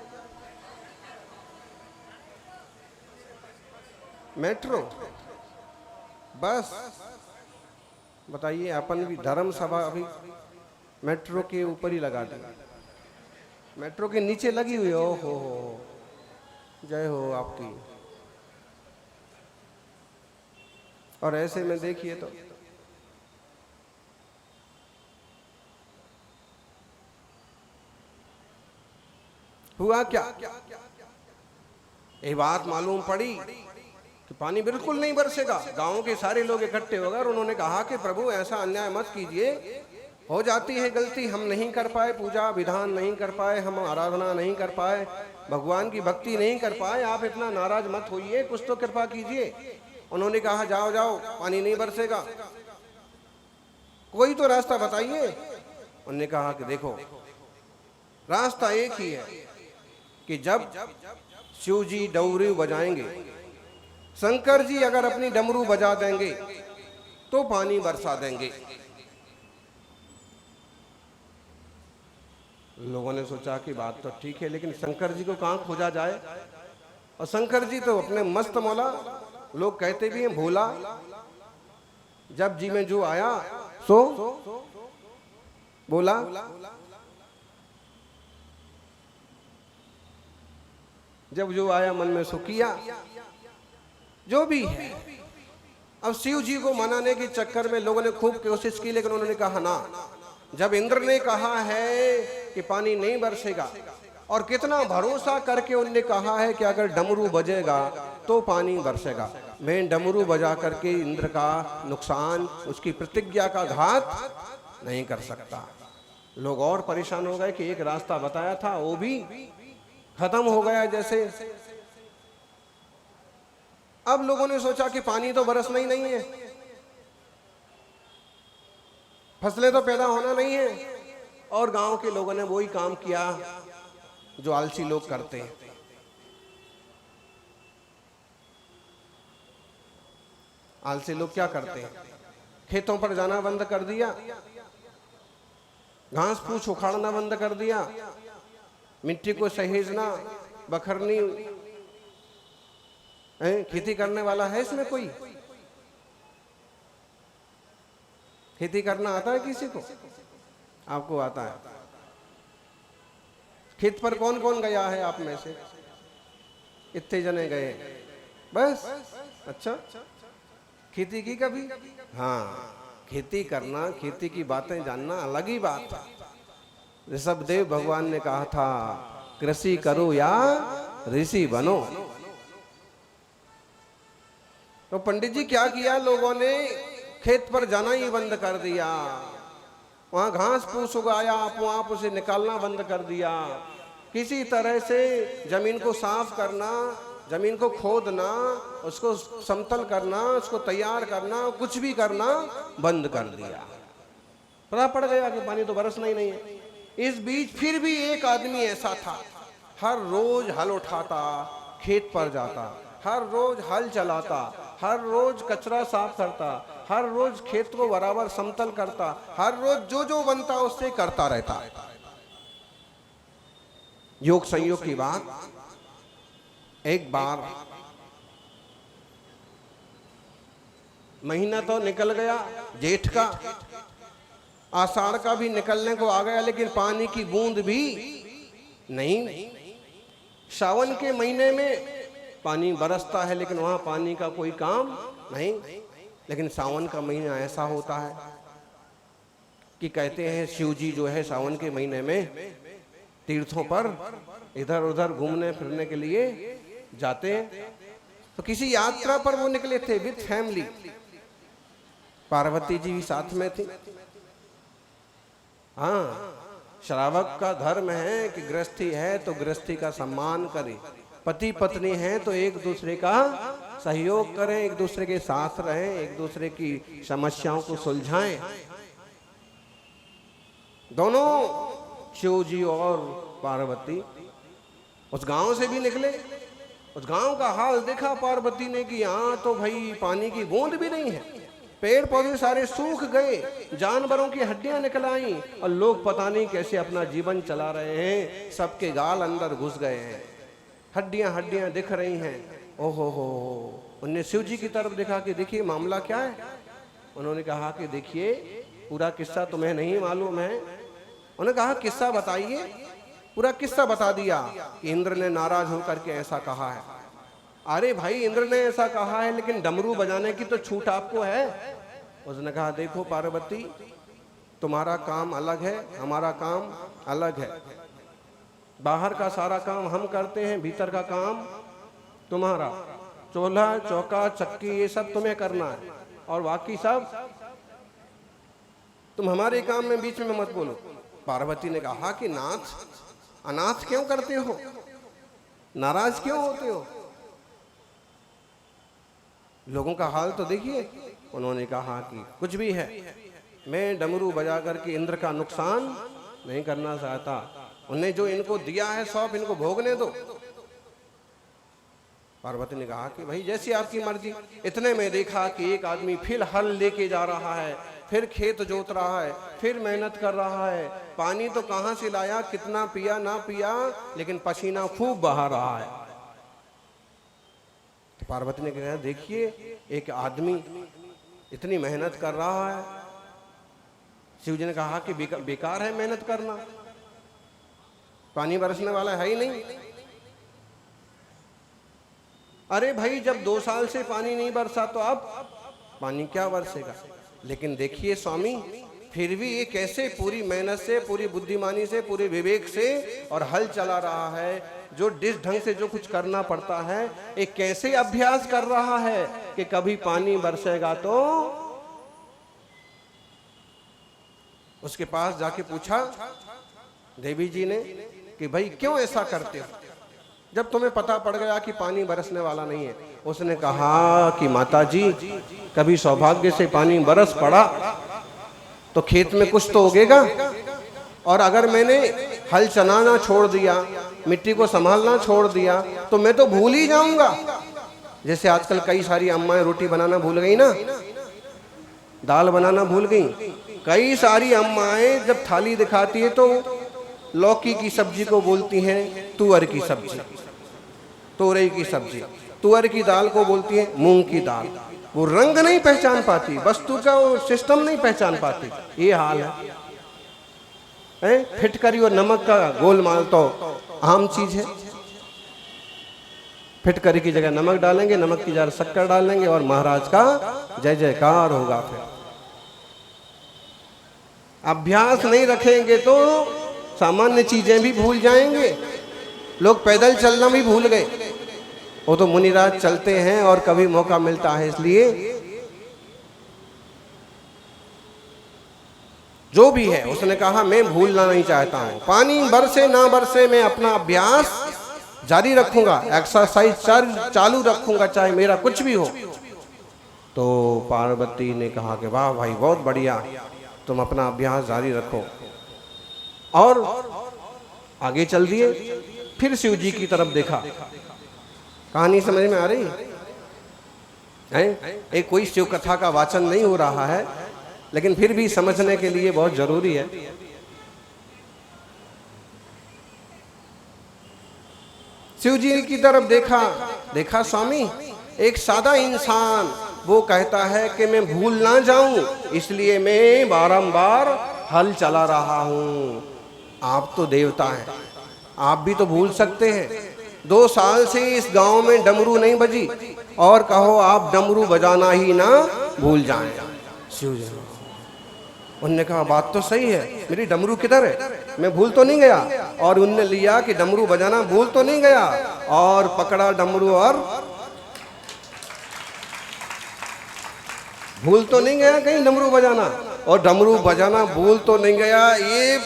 मेट्रो, बस बताइए। अपन भी धर्म सभा अभी मेट्रो के ऊपर ही लगा दी, मेट्रो के नीचे लगी हुई। ओ हो, जय हो आपकी। और ऐसे में देखिए तो हुआ क्या? ये बात मालूम पड़ी कि पानी बिल्कुल नहीं बरसेगा। गांव के सारे लोग इकट्ठे हो गए और उन्होंने कहा कि प्रभु ऐसा अन्याय मत कीजिए, हो जाती है गलती, हम नहीं कर पाए, पूजा विधान नहीं कर पाए, हम आराधना नहीं कर पाए, भगवान की भक्ति नहीं कर पाए, आप इतना नाराज मत होइए, कुछ तो कृपा कीजिए। उन्होंने कहा जाओ जाओ, पानी नहीं बरसेगा, कोई तो रास्ता बताइए। उन्होंने कहा कि देखो रास्ता एक ही है कि जब शिव जी डमरू बजाएंगे, शंकर जी अगर अपनी डमरू बजा देंगे तो पानी बरसा देंगे। लोगों ने सोचा कि बात तो ठीक है, लेकिन शंकर जी को कहाँ खोजा जाए, और शंकर जी तो अपने मस्त मौला, लोग कहते भी हैं भोला, जब जी में जो आया सो बोला। जब जो आया मन में सो किया, जो भी है। अब शिव जी को मनाने के चक्कर में लोगों ने खूब कोशिश की, लेकिन उन्होंने कहा ना, जब इंद्र ने कहा है कि पानी नहीं बरसेगा, और कितना भरोसा करके उन्होंने कहा है कि अगर डमरू बजेगा तो पानी बरसेगा, मैं डमरू बजा करके इंद्र का नुकसान, उसकी प्रतिज्ञा का घात नहीं कर सकता। लोग और परेशान हो गए कि एक रास्ता बताया था वो भी खत्म हो गया जैसे। अब लोगों ने सोचा कि पानी तो बरसना ही नहीं है, फसलें तो पैदा होना नहीं है, और गांव के लोगों ने वही काम किया जो आलसी लोग करते हैं। आलसी लोग क्या करते हैं, खेतों पर जाना बंद कर दिया, घास फूस उखाड़ना बंद कर दिया, मिट्टी को सहेजना, बखरनी। खेती करने वाला है इसमें कोई? खेती करना आता है किसी को? आपको आता है? खेत पर कौन कौन गया है आप में से? इतने जने गए बस? अच्छा, खेती की कभी? हाँ, खेती करना, खेती की बातें जानना अलग ही बात है। ऋषभदेव भगवान ने कहा था कृषि करो या ऋषि बनो। तो पंडित जी क्या किया, लोगों ने खेत पर जाना ही बंद कर दिया, वहां घास फूस उगाया, आप उसे निकालना बंद कर दिया, किसी तरह से जमीन को साफ करना, जमीन को खोदना, उसको समतल करना, उसको तैयार करना, कुछ भी करना बंद कर दिया। पता पड़ गया कि पानी तो बरसना ही नहीं है। इस बीच फिर भी एक आदमी ऐसा था, हर रोज हल उठाता, खेत पर जाता, हर रोज हल चलाता, हर रोज कचरा साफ करता, हर रोज खेत को बराबर समतल करता, हर रोज जो जो बनता उससे करता रहता। योग संयोग की बात, एक बार महीना तो निकल गया जेठ का, आषाढ़ का भी निकलने को आ गया, लेकिन पानी की बूंद भी नहीं। सावन के महीने में पानी बरसता है, लेकिन वहां पानी का कोई काम नहीं। लेकिन सावन का महीना ऐसा होता है कि कहते हैं शिव जी जो है सावन के महीने में तीर्थों पर इधर उधर घूमने फिरने के लिए जाते हैं। तो किसी यात्रा पर वो निकले थे विद फैमिली, पार्वती जी भी साथ में थी। हाँ, श्रावक का धर्म है कि गृहस्थी है तो गृहस्थी का सम्मान करे, पति पत्नी है तो एक दूसरे का सहयोग करें, एक दूसरे के साथ रहें, एक दूसरे की समस्याओं को सुलझाएं। दोनों शिव जी और पार्वती उस गांव से भी निकले। उस गांव का हाल देखा पार्वती ने कि यहाँ तो भाई पानी की बूंद भी नहीं है, पेड़ पौधे सारे सूख गए, जानवरों की हड्डियां निकल आई, और लोग पता नहीं कैसे अपना जीवन चला रहे हैं, सबके गाल अंदर घुस गए हैं, हड्डियां हड्डियां दिख रही हैं। ओहो हो, उनने शिव जी की तरफ देखा कि देखिए मामला क्या है। उन्होंने कहा कि देखिए पूरा किस्सा तुम्हें नहीं मालूम है। उन्होंने कहा किस्सा बताइए। पूरा किस्सा बता दिया कि इंद्र ने नाराज होकर के ऐसा कहा है। अरे भाई, इंद्र ने ऐसा कहा है, लेकिन डमरू बजाने की तो छूट आपको है। उसने कहा देखो पार्वती, तुम्हारा काम अलग है, हमारा काम अलग है। बाहर का सारा काम हम करते हैं, भीतर का काम तुम्हारा, चूल्हा चौका चक्की ये सब तुम्हें करना है, और बाकी सब तुम हमारे काम में बीच में मत बोलो। पार्वती ने कहा कि नाथ, अनाथ क्यों करते हो, नाराज क्यों होते हो, लोगों का हाल तो देखिए। उन्होंने कहा कि कुछ भी है, मैं डमरू बजा करके इंद्र का नुकसान नहीं करना चाहता, उन्हें जो इनको दिया है सब इनको भोगने दो। पार्वती ने कहा कि भाई जैसी आपकी मर्जी। इतने में देखा कि एक आदमी फिर हल लेके जा रहा है, फिर खेत जोत रहा है, फिर मेहनत कर रहा है। पानी तो कहाँ से लाया, कितना पिया ना पिया, लेकिन पसीना खूब बहा रहा है। तो पार्वती ने कहा देखिए एक आदमी इतनी मेहनत कर रहा है। शिव जी ने कहा कि बेकार है मेहनत करना, पानी बरसने वाला है ही नहीं। अरे भाई जब 2 साल से पानी नहीं बरसा तो अब पानी क्या बरसेगा। लेकिन देखिए स्वामी, फिर भी ये कैसे पूरी मेहनत से, पूरी बुद्धिमानी से, पूरे विवेक से और हल चला रहा है। जो जिस ढंग से जो कुछ करना पड़ता है, ये कैसे अभ्यास कर रहा है कि कभी पानी बरसेगा तो। उसके पास जाके पूछा देवी जी ने कि भाई क्यों ऐसा करते हो, जब तुम्हें पता पड़ गया कि पानी बरसने वाला नहीं है। उसने कहा कि माता जी, कभी सौभाग्य से पानी बरस पड़ा तो खेत में कुछ तो उगेगा, और अगर मैंने हल चलाना छोड़ दिया, मिट्टी को संभालना छोड़ दिया, तो मैं तो भूल ही जाऊंगा। जैसे आजकल कई सारी अम्माएं रोटी बनाना भूल गई ना, दाल बनाना भूल गई। कई सारी अम्माएं जब थाली दिखाती है तो लौकी की सब्जी को बोलती हैं तुअर की सब्जी, तोरई की सब्जी, तुअर की दाल को बोलती है मूंग की दाल। वो रंग नहीं पहचान पाती, वस्तु का वो सिस्टम नहीं पहचान पाती। ये हाल है। फिटकरी और नमक का गोलमाल तो आम चीज है। फिटकरी की जगह नमक डालेंगे, नमक की जगह शक्कर डालेंगे और महाराज का जय जयकार होगा। फिर अभ्यास नहीं रखेंगे तो सामान्य चीजें भी भूल जाएंगे। लोग पैदल चलना भी भूल गए, वो तो मुनिराज चलते हैं और कभी मौका मिलता है। इसलिए जो भी है उसने कहा मैं भूलना नहीं चाहता हूं, पानी बरसे ना बरसे मैं अपना अभ्यास जारी रखूंगा, एक्सरसाइज चालू रखूंगा, चाहे मेरा कुछ भी हो। तो पार्वती ने कहा कि वाह भाई बहुत बढ़िया, तुम अपना अभ्यास जारी रखो। और आगे चल दिए। फिर शिव जी की तरफ देखा। कहानी समझ में आ रही है? एक कोई शिव कथा का वाचन नहीं हो रहा है, लेकिन फिर भी समझने के लिए बहुत जरूरी है। शिव जी की तरफ देखा, देखा स्वामी एक सादा इंसान, वो कहता है कि मैं भूल ना जाऊं, इसलिए मैं बारंबार हल चला रहा हूं। आप तो देवता हैं, आप भी तो भूल सकते हैं। 2 साल से इस गांव में डमरू नहीं बजी, और कहो आप डमरू बजाना ही ना भूल जाएं। शिव जी उनने कहा बात तो सही है, मेरी डमरू किधर है, मैं भूल तो नहीं गया। और उनने लिया कि डमरू बजाना भूल तो नहीं गया, और पकड़ा डमरू और भूल तो नहीं गया कहीं डमरू बजाना, और डमरू बजाना भूल तो नहीं गया। ये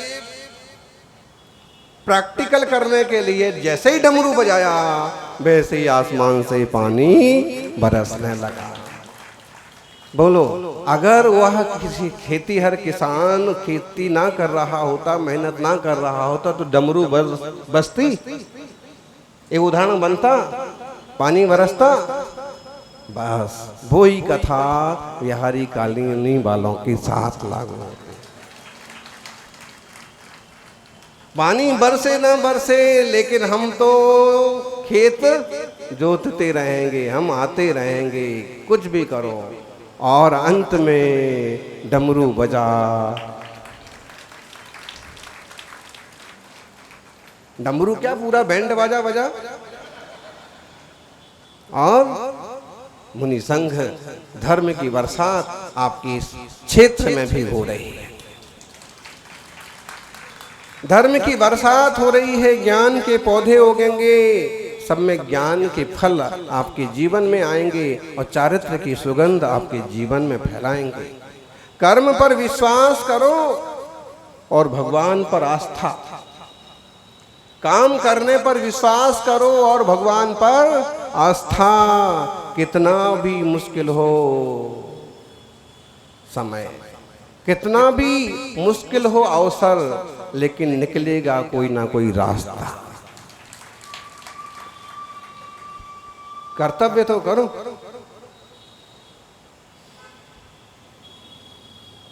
प्रैक्टिकल करने के लिए जैसे ही डमरू बजाया वैसे ही आसमान से पानी बरसने लगा। बोलो, अगर वह किसी खेतीहर किसान खेती ना कर रहा होता, मेहनत ना कर रहा होता, तो डमरू बजती? एक उदाहरण बनता, पानी बरसता। बस वो ही कथा बिहारी कॉलोनी वालों के साथ लागू होती। पानी बरसे ना बरसे, लेकिन हम तो खेत जोतते रहेंगे, हम आते रहेंगे, कुछ भी करो। और अंत में डमरू बजा। डमरू क्या, पूरा बैंड बाजा बजा। और मुनि संघ धर्म की बरसात आपके इस क्षेत्र में भी हो रही है। धर्म की बरसात हो रही है, ज्ञान के पौधे उगेंगे, सब में ज्ञान के फल आपके जीवन में आएंगे और चारित्र की सुगंध आपके जीवन में फैलाएंगे। कर्म पर विश्वास करो और भगवान पर आस्था। काम करने पर विश्वास करो और भगवान पर आस्था। कितना भी मुश्किल हो समय, कितना भी मुश्किल हो अवसर, लेकिन निकलेगा कोई ना कोई रास्ता। कर्तव्य तो करो।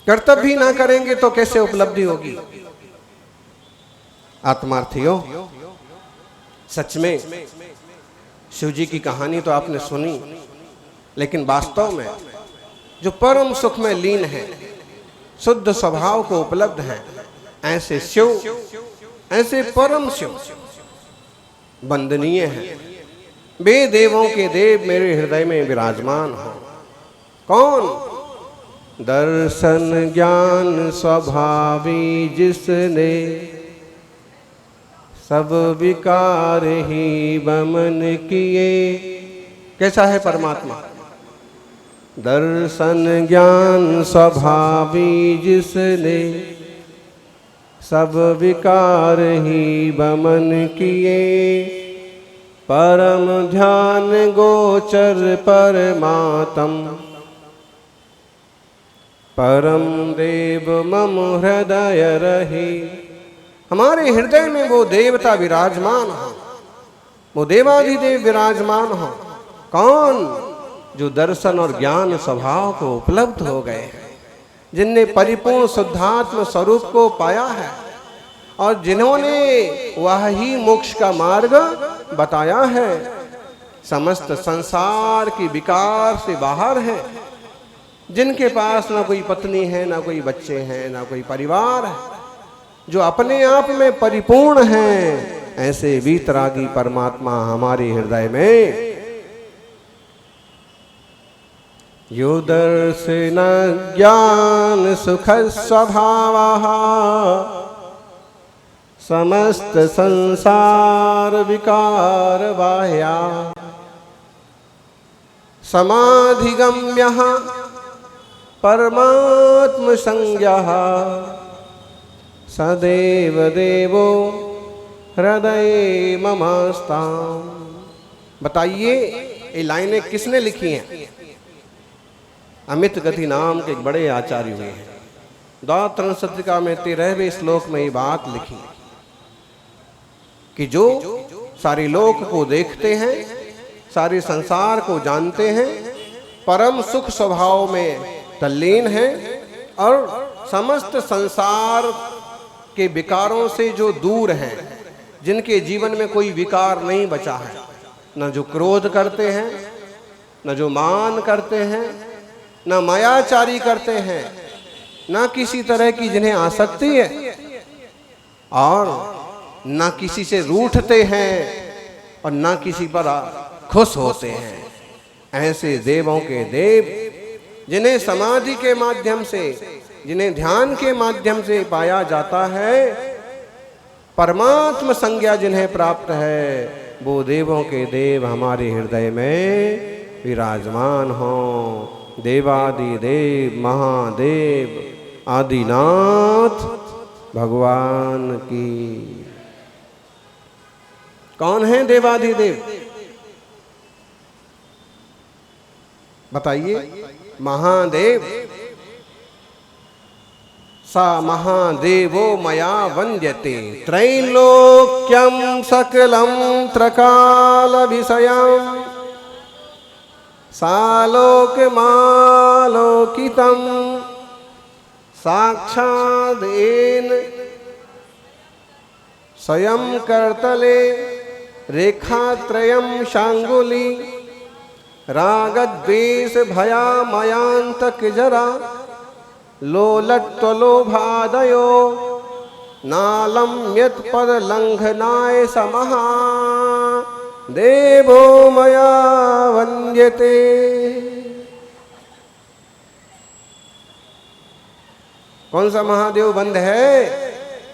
कर्तव्य ही ना करेंगे तो कैसे उपलब्धि होगी। आत्मार्थियों, सच में शिव जी की कहानी तो आपने सुनी, लेकिन वास्तव में जो परम सुख में लीन है, शुद्ध स्वभाव को उपलब्ध है, ऐसे शिव, ऐसे परम शिव वंदनीय हैं। वे देवों के देव मेरे हृदय में विराजमान हो। कौन? दर्शन ज्ञान स्वभावी जिसने, सब विकार ही वमन किए। कैसा है परमात्मा? दर्शन ज्ञान स्वभावी जिसने, सब विकार ही वमन किए। परम ध्यान गोचर परमात्म, परम देव मम हृदय रही। हमारे हृदय में वो देवता विराजमान हो, वो देवाधिदेव विराजमान हो। कौन? जो दर्शन और ज्ञान स्वभाव को उपलब्ध हो गए हैं, जिनने परिपूर्ण शुद्धात्म स्वरूप को पाया है और जिन्होंने वह ही मोक्ष का मार्ग बताया है। समस्त संसार की विकार से बाहर है, जिनके पास ना कोई पत्नी है, ना कोई बच्चे हैं, ना कोई परिवार है, जो अपने आप में परिपूर्ण हैं, ऐसे वीतरागी परमात्मा हमारे हृदय में। यो दर्शन ज्ञान सुख स्वभावः, समस्त संसार विकार बाह्या। समाधिगम्यः परमात्म संज्ञः, सदैव देवो हृदय ममस्ताम्। बताइए ये लाइनें किसने लिखी हैं? अमित गति नाम के एक बड़े आचार्य हुए हैं। द्वात्रण सत्रिका में 13वें श्लोक में ये बात लिखी कि जो सारे लोक को देखते हैं, सारे संसार को जानते हैं, परम सुख स्वभाव में तल्लीन है और समस्त संसार के विकारों से जो दूर हैं, जिनके जीवन में कोई विकार नहीं बचा है, न जो क्रोध करते हैं, न जो मान करते हैं, न मायाचारी करते हैं, न किसी तरह की जिन्हें आसक्ति है, और न किसी से रूठते हैं और न किसी पर खुश होते हैं। ऐसे देवों के देव, जिन्हें समाधि के माध्यम से, जिन्हें ध्यान के माध्यम से पाया जाता है, परमात्म संज्ञा जिन्हें प्राप्त है, वो देवों के देव हमारे हृदय में विराजमान हों। देवादिदेव महादेव आदिनाथ भगवान की। कौन है देवादिदेव? बताइए। महादेव। सा महादेवो मया वन्द्यते, त्रैलोक्यं सकलं त्रकाल विषयं, सालोकमालोकितं साक्षादेन स्वयं करतले रेखात्रयं शांगुली, रागद्वेष भयामयांतक जरा, लोलट्वलोभादयो नालम यत्पद लंघनाय समः, देवो मया वन्द्यते। कौन सा महादेव बंद है?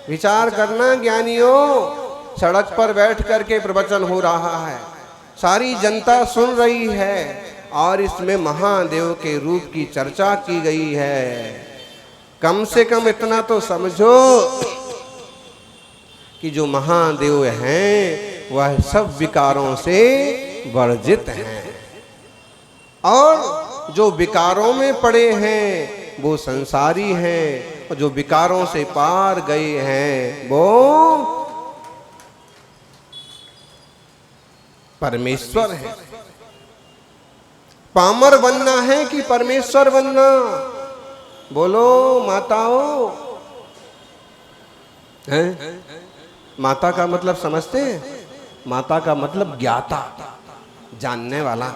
विचार करना ज्ञानियों। सड़क पर बैठ करके प्रवचन हो रहा है, सारी जनता सुन रही है और इसमें महादेव के रूप की चर्चा की गई है। कम से कम इतना तो समझो कि जो महादेव हैं वह सब विकारों से वर्जित हैं, और जो विकारों में पड़े हैं वो संसारी हैं, और जो विकारों से पार गए हैं वो परमेश्वर है। पामर बनना है कि परमेश्वर बनना? बोलो माताओं, हैं? माता का मतलब समझते हैं? माता का मतलब ज्ञाता, जानने वाला।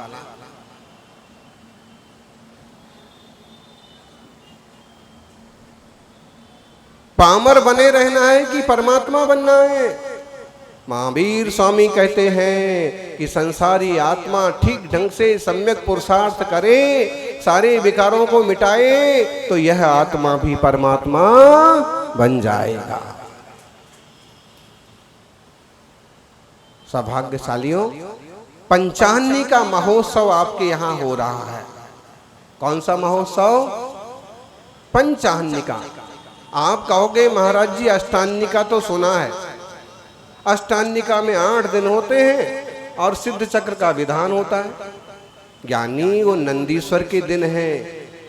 पामर बने रहना है कि परमात्मा बनना है? महावीर स्वामी कहते हैं कि संसारी आत्मा ठीक ढंग से सम्यक पुरुषार्थ करे, सारे विकारों को मिटाए, तो यह आत्मा भी परमात्मा बन जाएगा। सौभाग्यशालियों, पंचान्नी का महोत्सव आपके यहाँ हो रहा है। कौन सा महोत्सव? पंचान्नी का। आप कहोगे महाराज जी अष्टान्निका तो सुना है, अष्टान्निका में 8 दिन होते हैं और सिद्ध चक्र का विधान होता है। ज्ञानी वो नंदीश्वर के दिन है,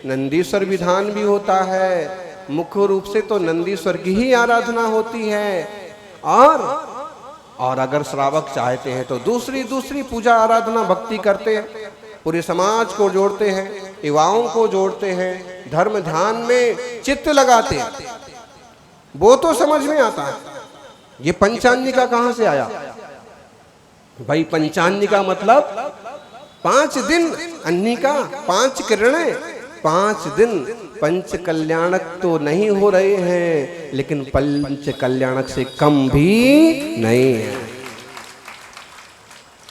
नंदीश्वर विधान भी होता है। मुख्य रूप से तो नंदीश्वर की ही आराधना होती है, और अगर श्रावक चाहते हैं तो दूसरी पूजा आराधना भक्ति करते हैं, पूरे समाज को जोड़ते हैं, युवाओं को जोड़ते हैं, धर्म ध्यान में चित्त लगाते हैं, वो तो समझ में आता है। ये पंचान्निका कहां से आया भाई? पंचान्निका मतलब 5 दिन अन्निका, 5 किरणें, 5 दिन। पंच कल्याणक तो नहीं हो रहे हैं, लेकिन पंच कल्याणक से कम भी नहीं है।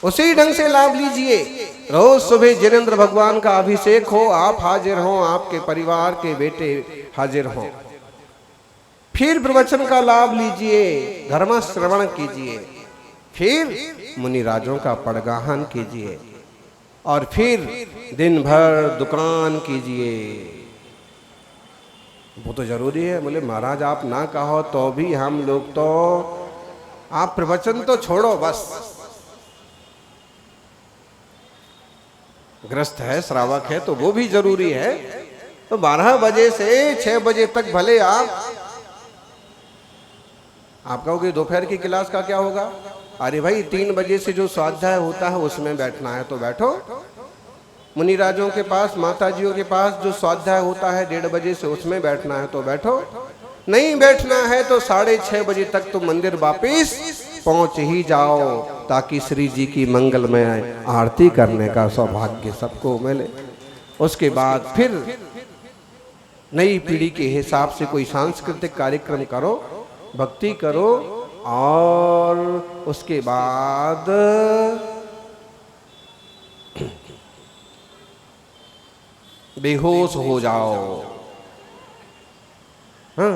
उसी ढंग से लाभ लीजिए। रोज सुबह जिनेंद्र भगवान का अभिषेक हो, आप हाजिर हो, आपके परिवार के बेटे हाजिर हो। फिर प्रवचन का लाभ लीजिए, धर्म श्रवण कीजिए, फिर मुनिराजों का पड़गाहन कीजिए, और फिर दिन भर दुकान कीजिए। वो तो जरूरी है। बोले महाराज आप ना कहो तो भी हम लोग तो, आप प्रवचन तो छोड़ो, बस ग्रस्त है, श्रावक है, तो वो भी जरूरी है। तो 12 बजे से 6 बजे तक भले आप कहोगे दोपहर की क्लास का क्या होगा? अरे भाई 3 बजे से जो स्वाध्याय होता है उसमें बैठना है तो बैठो। मुनिराजों के पास, माताजियों के पास जो स्वाध्याय होता है 1:30 बजे से, उसमें बैठना है तो बैठो। नहीं बैठना है तो 6:30 बजे तक तो मंदिर वापिस पहुंच ही जाओ, ताकि श्री जी की मंगलमय आरती करने का सौभाग्य सबको मिले। उसके बाद फिर नई पीढ़ी के हिसाब से कोई सांस्कृतिक कार्यक्रम करो, भक्ति करो, और उसके बाद बेहोश हो जाओ। हाँ,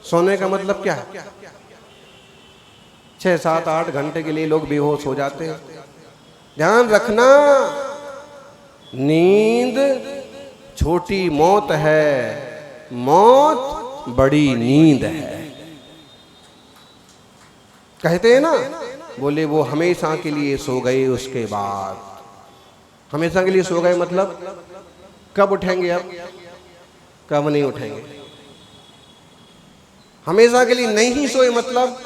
सोने का मतलब क्या है? 6, 7, 8 घंटे के लिए लोग बेहोश हो जाते हैं। ध्यान रखना, नींद छोटी मौत है, मौत बड़ी नींद है। कहते हैं ना, बोले वो हमेशा के लिए सो गए, उसके बाद हमेशा के लिए सो गए मतलब कब उठेंगे? अब कब नहीं उठेंगे? हमेशा के लिए नहीं सोए मतलब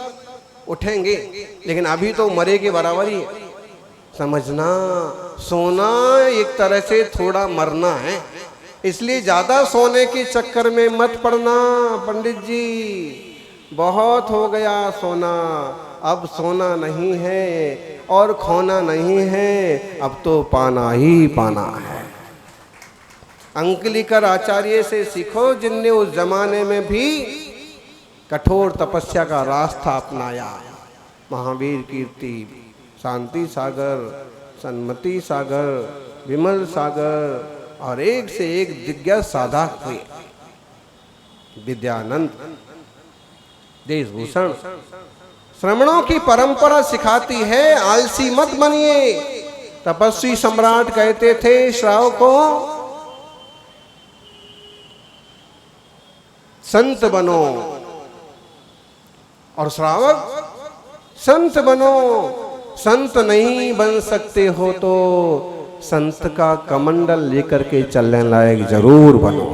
उठेंगे, लेकिन अभी तो मरे के बराबर ही है। समझना, सोना एक तरह से थोड़ा मरना है, इसलिए ज्यादा सोने के चक्कर में मत पड़ना। पंडित जी बहुत हो गया सोना, अब सोना नहीं है और खोना नहीं है, अब तो पाना ही पाना है। अंकलिकर आचार्य से सीखो, जिनने उस जमाने में भी कठोर तपस्या का रास्ता अपनाया। महावीर कीर्ति, शांति सागर, सन्मति सागर, विमल सागर, और एक से एक दिग्गज साधक हुए। विद्यानंद, देशभूषण। श्रमणों की परंपरा सिखाती है आलसी मत बनिए। तपस्वी सम्राट कहते थे श्रावकों, संत बनो, और श्रावक संत बनो। संत नहीं बन सकते हो तो संत का कमंडल लेकर के चलने लायक जरूर बनो।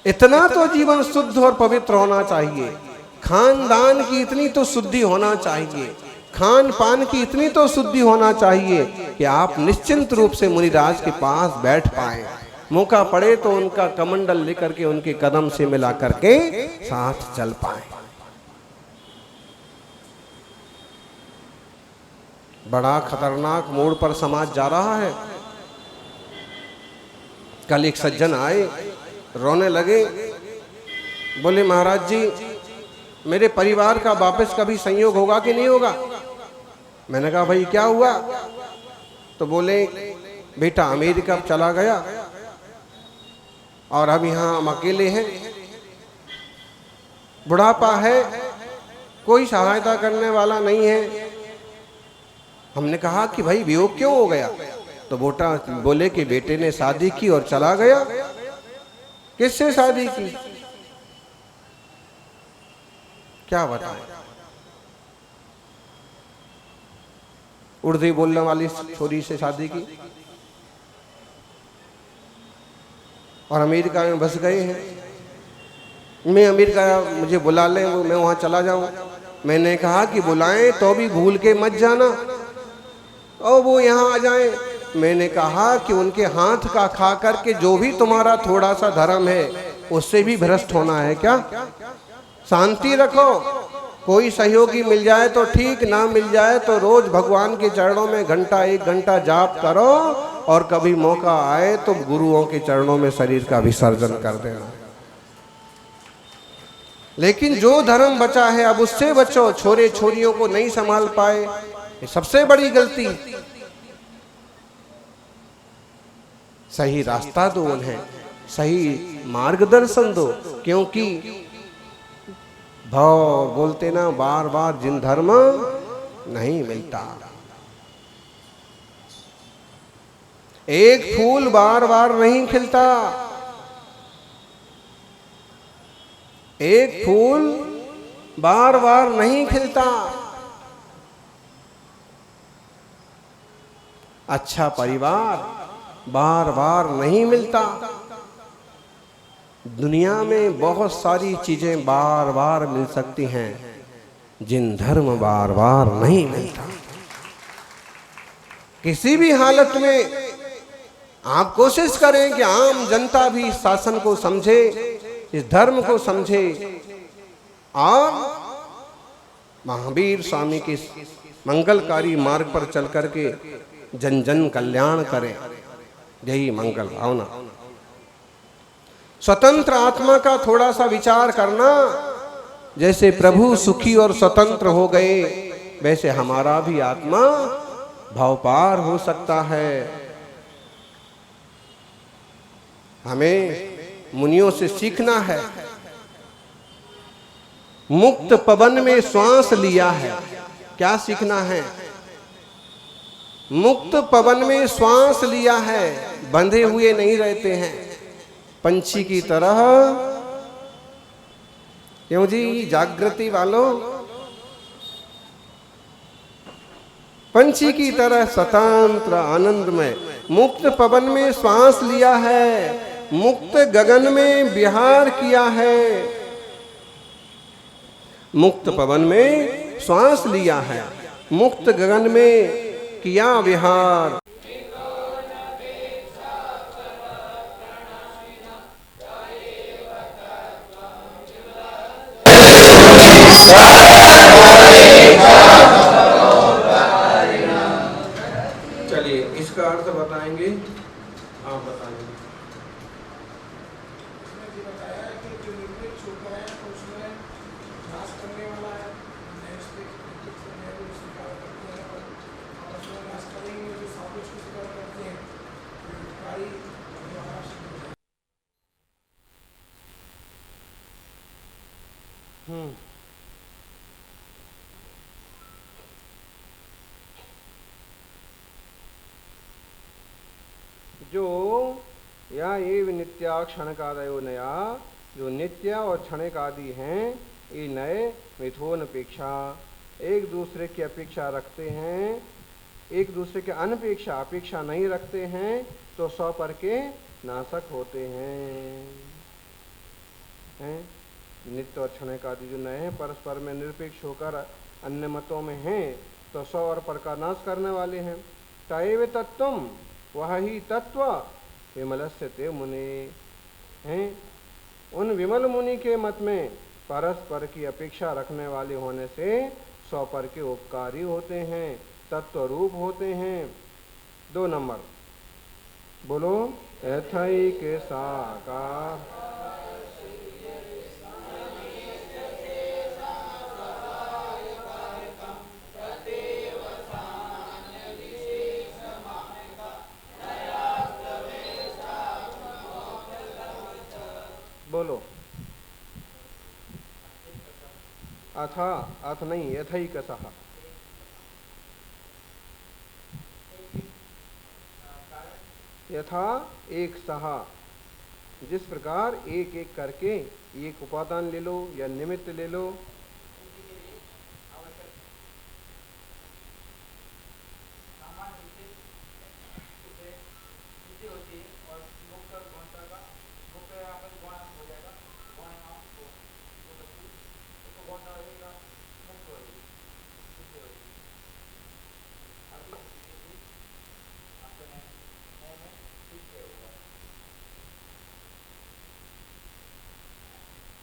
इतना तो जीवन शुद्ध और पवित्र होना चाहिए, खानदान की इतनी तो शुद्धि होना चाहिए, खान पान की इतनी तो शुद्धि होना चाहिए कि आप निश्चिंत रूप से मुनिराज के पास बैठ पाए, मौका पड़े तो उनका कमंडल लेकर के उनके कदम से मिला करके साथ चल पाए। बड़ा खतरनाक मोड़ पर समाज जा रहा है। कल एक सज्जन आए, रोने लगे, बोले महाराज जी मेरे परिवार का वापस कभी संयोग होगा कि नहीं होगा। मैंने कहा भाई क्या हुआ। तो बोले बेटा अमेरिका चला गया और अब यहाँ हम अकेले हैं, बुढ़ापा है, कोई सहायता करने वाला नहीं है। हमने कहा कि भाई वियोग क्यों हो गया। तो बोले कि बेटे ने शादी की और चला गया। किससे शादी की, क्या बताएं। उर्दू बोलने वाली छोरी से शादी की और अमेरिका में बस गए हैं। मैं अमेरिका, मुझे बुला लें, मैं वहां चला जाऊं। मैंने कहा कि बुलाएं तो भी भूल के मत जाना और वो यहाँ आ जाएं। मैंने कहा कि उनके हाथ का खा करके जो भी तुम्हारा थोड़ा सा धर्म है उससे भी भ्रष्ट होना है क्या। शांति रखो, कोई सहयोगी मिल जाए तो ठीक, ना मिल जाए तो रोज भगवान के चरणों में घंटा 1 घंटा जाप करो और कभी मौका आए तो गुरुओं के चरणों में शरीर का विसर्जन कर देना। लेकिन जो धर्म बचा है अब उससे बचो। छोरे छोरियों को नहीं संभाल पाए, ये सबसे बड़ी गलती। सही रास्ता दो उन्हें, सही मार्गदर्शन दो, क्योंकि भाव बोलते ना बार बार जिन धर्म नहीं मिलता। एक फूल बार बार नहीं खिलता, एक फूल बार बार नहीं खिलता। अच्छा परिवार बार बार नहीं मिलता। दुनिया में बहुत सारी चीजें बार बार मिल सकती हैं, जिन धर्म बार बार नहीं मिलता। किसी भी हालत में आप कोशिश करें कि आम जनता भी इस शासन को समझे, इस धर्म को समझे और महावीर स्वामी के मंगलकारी मार्ग पर चल करके जन जन कल्याण करें। यही मंगल भावना। स्वतंत्र आत्मा का थोड़ा सा विचार करना। जैसे प्रभु सुखी और स्वतंत्र हो गए, वैसे हमारा भी आत्मा भावपार हो सकता है। हमें मुनियों से सीखना है। मुक्त पवन में श्वास लिया है, क्या सीखना है। मुक्त पवन में श्वास लिया है, बंधे हुए नहीं रहते हैं। पंछी की तरह, क्यों जी जागृति वालों, पंछी की तरह स्वतंत्र आनंद में मुक्त पवन में श्वास लिया है, मुक्त गगन में विहार किया है। मुक्त पवन में श्वास लिया है, मुक्त गगन में किया विहार। चलिए इसका अर्थ बताएंगे, आप बताएंगे। जो या एव नित्या क्षणकादयो नया, जो नित्य और क्षणिक आदि हैं ये नए मिथुन अपेक्षा एक दूसरे की अपेक्षा रखते हैं, एक दूसरे के अनपेक्षा अपेक्षा नहीं रखते हैं, तो सौ पर के नाशक होते हैं। नित्य और क्षणिक आदि जो नए हैं परस्पर में निरपेक्ष होकर अन्य मतों में हैं, तो सौ और पर का नाश करने वाले हैं। तैव तत्वम, वह ही तत्व विमलस्य ते मुनि हैं। उन विमल मुनि के मत में परस्पर की अपेक्षा रखने वाले होने से सौ पर के उपकारी होते हैं, तत्व रूप होते हैं। 2 नंबर बोलो, यथैक साकार बोलो, अथा अथ नहीं यथैक सहा, यथा एक सहा, जिस प्रकार एक एक करके एक उपादान ले लो या निमित्त ले लो।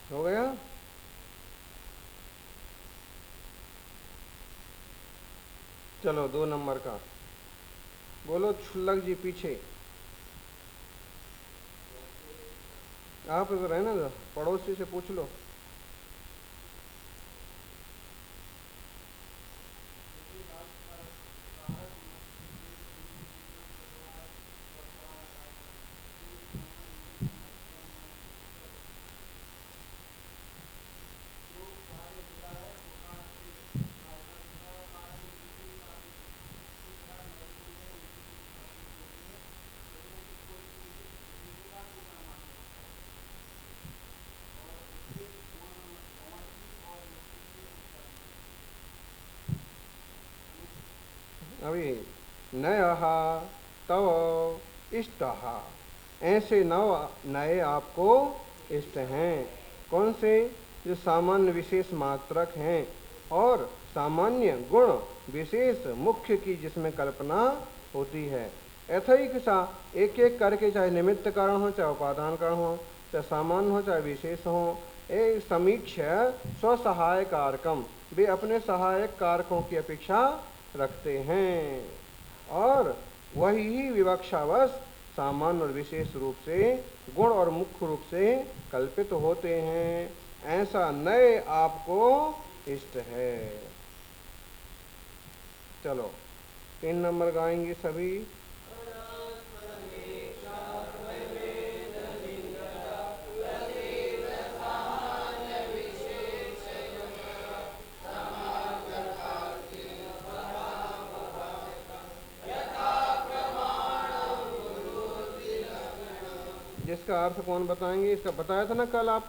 हो गया? चलो 2 नंबर का बोलो, छुल्लक जी पीछे आप इधर है ना, पड़ोसी से पूछ लो। अभी नयः तव इष्टः, ऐसे नए आपको इष्ट हैं। कौन से? जो सामान्य विशेष मात्रक हैं और सामान्य गुण विशेष मुख्य की जिसमें कल्पना होती है। यथैक सा, एक एक करके, चाहे निमित्त कारण हो, चाहे उपादान कारण हो, चाहे सामान्य हो, चाहे विशेष हो, एक समीक्ष स्वसहाय कारकम, वे अपने सहायक कारकों की अपेक्षा रखते हैं और वही विवक्षावश सामान्य और विशेष रूप से गुण और मुख्य रूप से कल्पित होते हैं। ऐसा नए आपको इष्ट है। चलो 3 नंबर गाएंगे सभी। जिसका अर्थ कौन बताएंगे? इसका बताया था ना कल आप,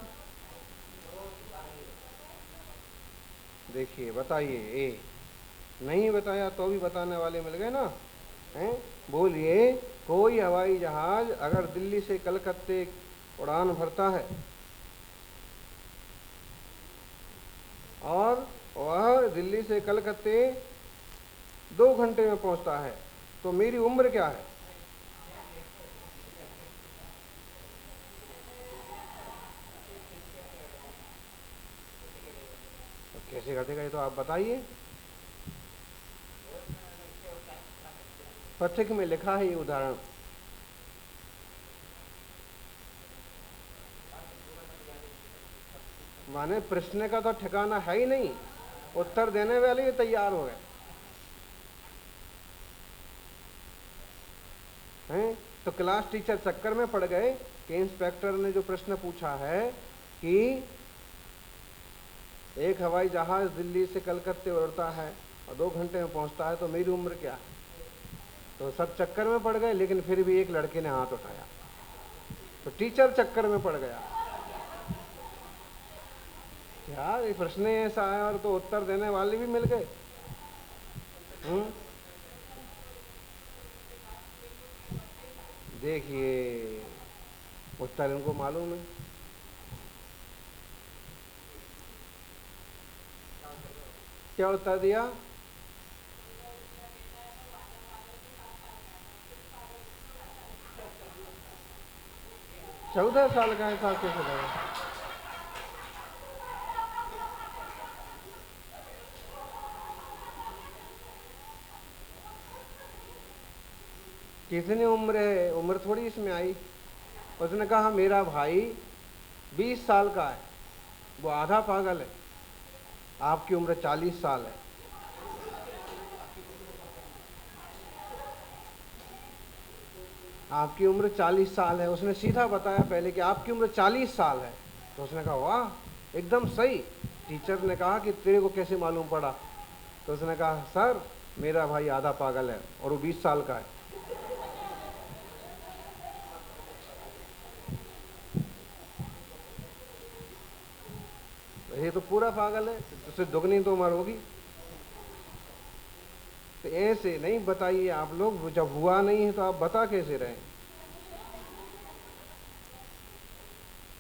देखिए बताइए। ए नहीं बताया तो भी बताने वाले मिल गए ना, हैं? बोलिए, कोई हवाई जहाज अगर दिल्ली से कलकत्ते उड़ान भरता है और वह दिल्ली से कलकत्ते 2 घंटे में पहुंचता है, तो मेरी उम्र क्या है? कैसे घटेगा ये तो आप बताइए। पथिक में लिखा है ये उदाहरण। माने प्रश्न का तो ठिकाना है ही नहीं, उत्तर देने वाले ही तैयार हो गए हैं। तो क्लास टीचर चक्कर में पड़ गए कि इंस्पेक्टर ने जो प्रश्न पूछा है कि एक हवाई जहाज दिल्ली से कलकत्ते उड़ता है और 2 घंटे में पहुंचता है, तो मेरी उम्र क्या है? तो सब चक्कर में पड़ गए, लेकिन फिर भी एक लड़के ने हाथ उठाया। तो टीचर चक्कर में पड़ गया। यार ये प्रश्न ऐसा है और तो उत्तर देने वाले भी मिल गए। देखिए उत्तर इनको मालूम है। क्या उत्तर दिया? चौदह साल का हिसाब कैसे लगा? कितनी उम्र है? उम्र थोड़ी इसमें आई। उसने कहा मेरा भाई 20 साल का है, वो आधा पागल है। आपकी उम्र 40 साल है। आपकी उम्र 40 साल है। उसने सीधा बताया पहले कि आपकी उम्र 40 साल है। तो उसने कहा वाह एकदम सही। टीचर ने कहा कि तेरे को कैसे मालूम पड़ा? तो उसने कहा सर मेरा भाई आधा पागल है और वो 20 साल का है। ये तो पूरा पागल है, उससे दुगनी तो उम्र होगी। तो ऐसे नहीं बताइए आप लोग, जब हुआ नहीं है तो आप बता कैसे रहे?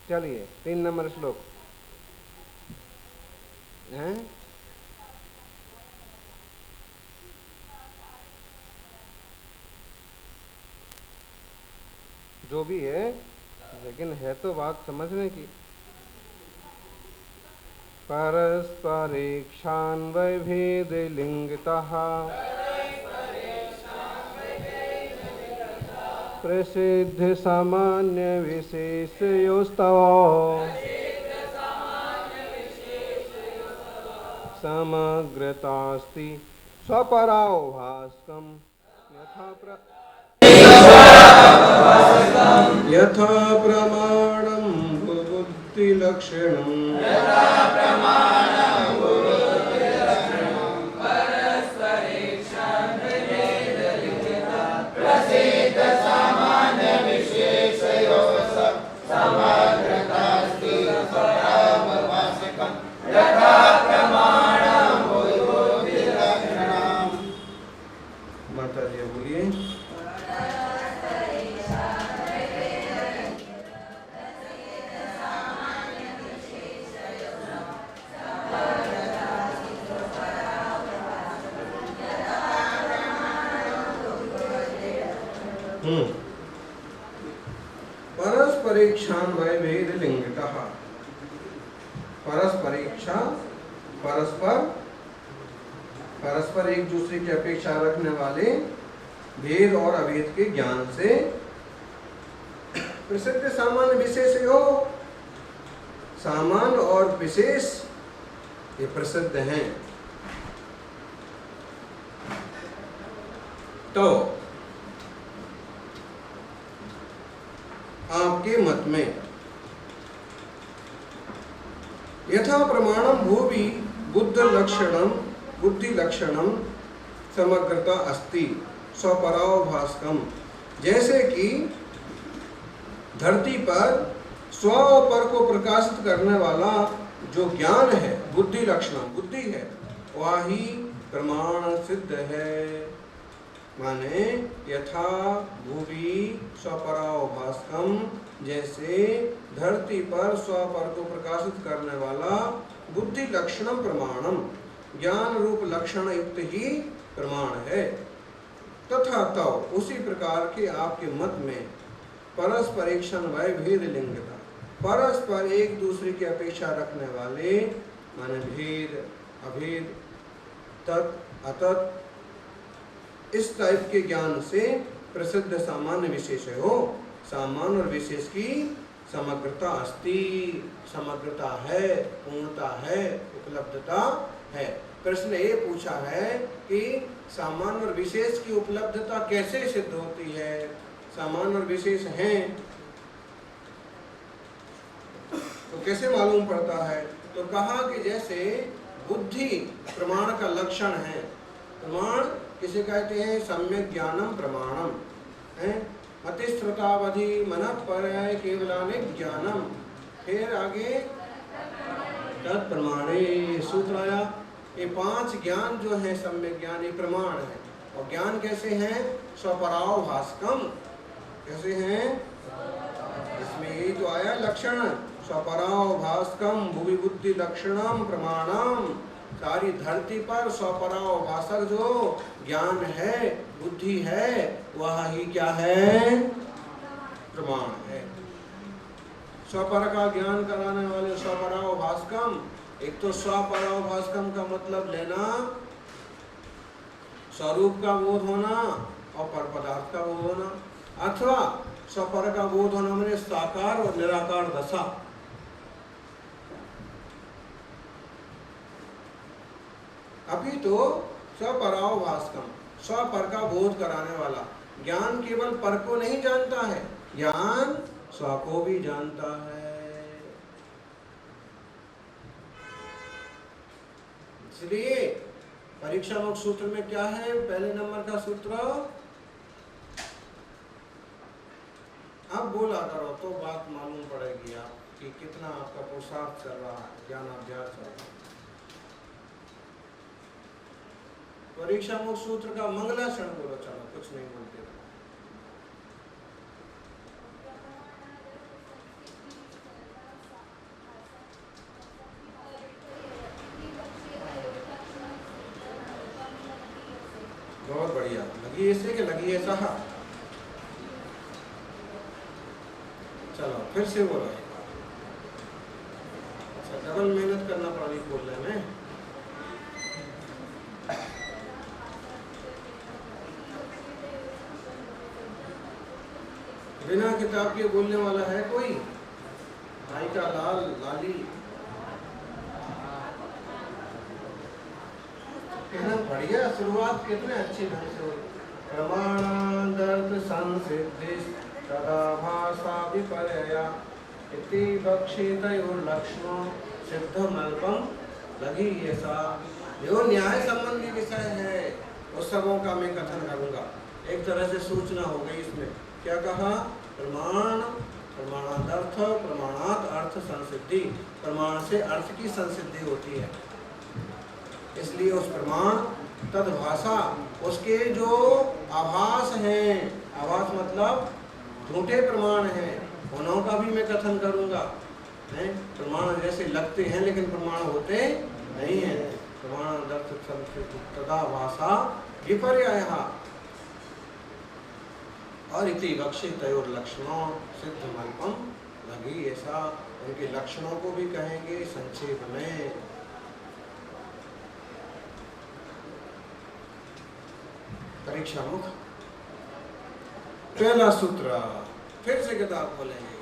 चलिए 3 नंबर श्लोक हैं। जो भी है, लेकिन है तो बात समझने की। परस्परेक्षान्वयभेद लिंगतः प्रसिद्ध सामान्य विशेषयोस्तव समग्रतास्ति स्वपराभास्कम् यथा प्रमाणं बुद्धिलक्षणम् माता जी बोलिए। परस्परेक्षान्वय भेद लिंगतः। परस्परेक्षा परस्पर एक दूसरे की अपेक्षा रखने वाले भेद और अभेद के ज्ञान से प्रसिद्ध सामान्य विशेष हो। सामान्य और विशेष ये प्रसिद्ध हैं। तो आपके मत में यथा प्रमाणम भूवि बुद्धि लक्षणम समग्रता अस्ति स्वपराभास्कम। जैसे कि धरती पर स्व और पर को प्रकाशित करने वाला जो ज्ञान है, बुद्धि लक्षणम बुद्धि है, वही प्रमाण सिद्ध है। माने यथा भूवि स्वपराभास्कम, जैसे धरती पर स्व पर को प्रकाशित करने वाला बुद्धि लक्षणम प्रमाणम, ज्ञान रूप लक्षण युक्त ही प्रमाण है। तथा तव उसी प्रकार के आपके मत में परस्परेक्षण वय भेद लिंगता, परस्पर एक दूसरे की अपेक्षा रखने वाले माने भेद अभेद तत् अतत् इस टाइप के ज्ञान से प्रसिद्ध सामान्य विशेष हो। सामान्य और विशेष की समग्रता अस्ति, समग्रता है, पूर्णता है, उपलब्धता है। प्रश्न ये पूछा है कि सामान्य और विशेष की उपलब्धता कैसे सिद्ध होती है? सामान्य और विशेष हैं तो कैसे मालूम पड़ता है? तो कहा कि जैसे बुद्धि प्रमाण का लक्षण है। प्रमाण किसे कहते हैं? सम्यक ज्ञानम प्रमाणम है। अतिश्रुतावधि मनः पर्याय केवलानि ज्ञानम। फिर आगे तत्प्रमाणे सूत्र आया। ये 5 ज्ञान जो है सम्यक ज्ञान ये प्रमाण है। और ज्ञान कैसे हैं? स्वपराव भास्कम। कैसे हैं? इसमें ये जो आया लक्षण स्वपराव भास्कम भूवि बुद्धि लक्षणम प्रमाणम। सारी धरती पर स्वपराव भाषक जो ज्ञान है बुद्धि है वह ही क्या है? प्रमाण है। स्वपर का ज्ञान कराने वाले स्वपराव भास्कम। एक तो स्वपराव भास्कम का मतलब लेना स्वरूप का बोध होना और पर पदार्थ का बोध होना, अथवा स्वपर का बोध होना मैंने साकार और निराकार दशा। अभी तो स्वपराव भास्कम स्वपर का बोध कराने वाला ज्ञान केवल पर को नहीं जानता है, ज्ञान स्व को भी जानता है। इसलिए परीक्षा मुक्त सूत्र में क्या है? पहले नंबर का सूत्र अब बोला करो तो बात मालूम पड़ेगी आप कि कितना आपका पुरुषार्थ चल रहा है, ज्ञान अभ्यास चल रहा है। परीक्षा मुक्त सूत्र का मंगलाचरण बोलो। चलो कुछ नहीं बोलते। बहुत बढ़िया। लगी ऐसे कि लगी ऐसा? चलो फिर से बोलो। अच्छा डबल मेहनत करना पड़ेगी बोलने में। बिना किताब के बोलने वाला है कोई? भाई का लाल लाली कितना बढ़िया शुरुआत कितने अच्छी ढंग से हुई। प्रमाणादर्थ संसिद्धि तदा भाषा विपर्यया इति बक्षितयोर्लक्ष्मो सिद्धमल्पम लगी ऐसा। जो न्याय संबंधी विषय है उस सबों का मैं कथन करूंगा। एक तरह से सूचना हो गई इसमें। क्या कहा? प्रमाण प्रमाणादर्थ प्रमाणात अर्थ संसिद्धि। प्रमाण से अर्थ की संसिद्धि होती है, इसलिए उस प्रमाण तद्भाषा उसके जो आभास हैं, आभास मतलब झूठे प्रमाण हैं, उन्हों का भी मैं कथन करूंगा। प्रमाण जैसे लगते हैं लेकिन प्रमाण होते नहीं हैं। प्रमाणादर्थ संसिद्धि तदा भाषा विपर्ययः और इति बक्षितयोर लक्षणों सिद्धमल्पम लगी ऐसा। उनके लक्षणों को भी कहेंगे संक्षेप में। परीक्षा मुख पहला सूत्र फिर से किताब खोलेंगे।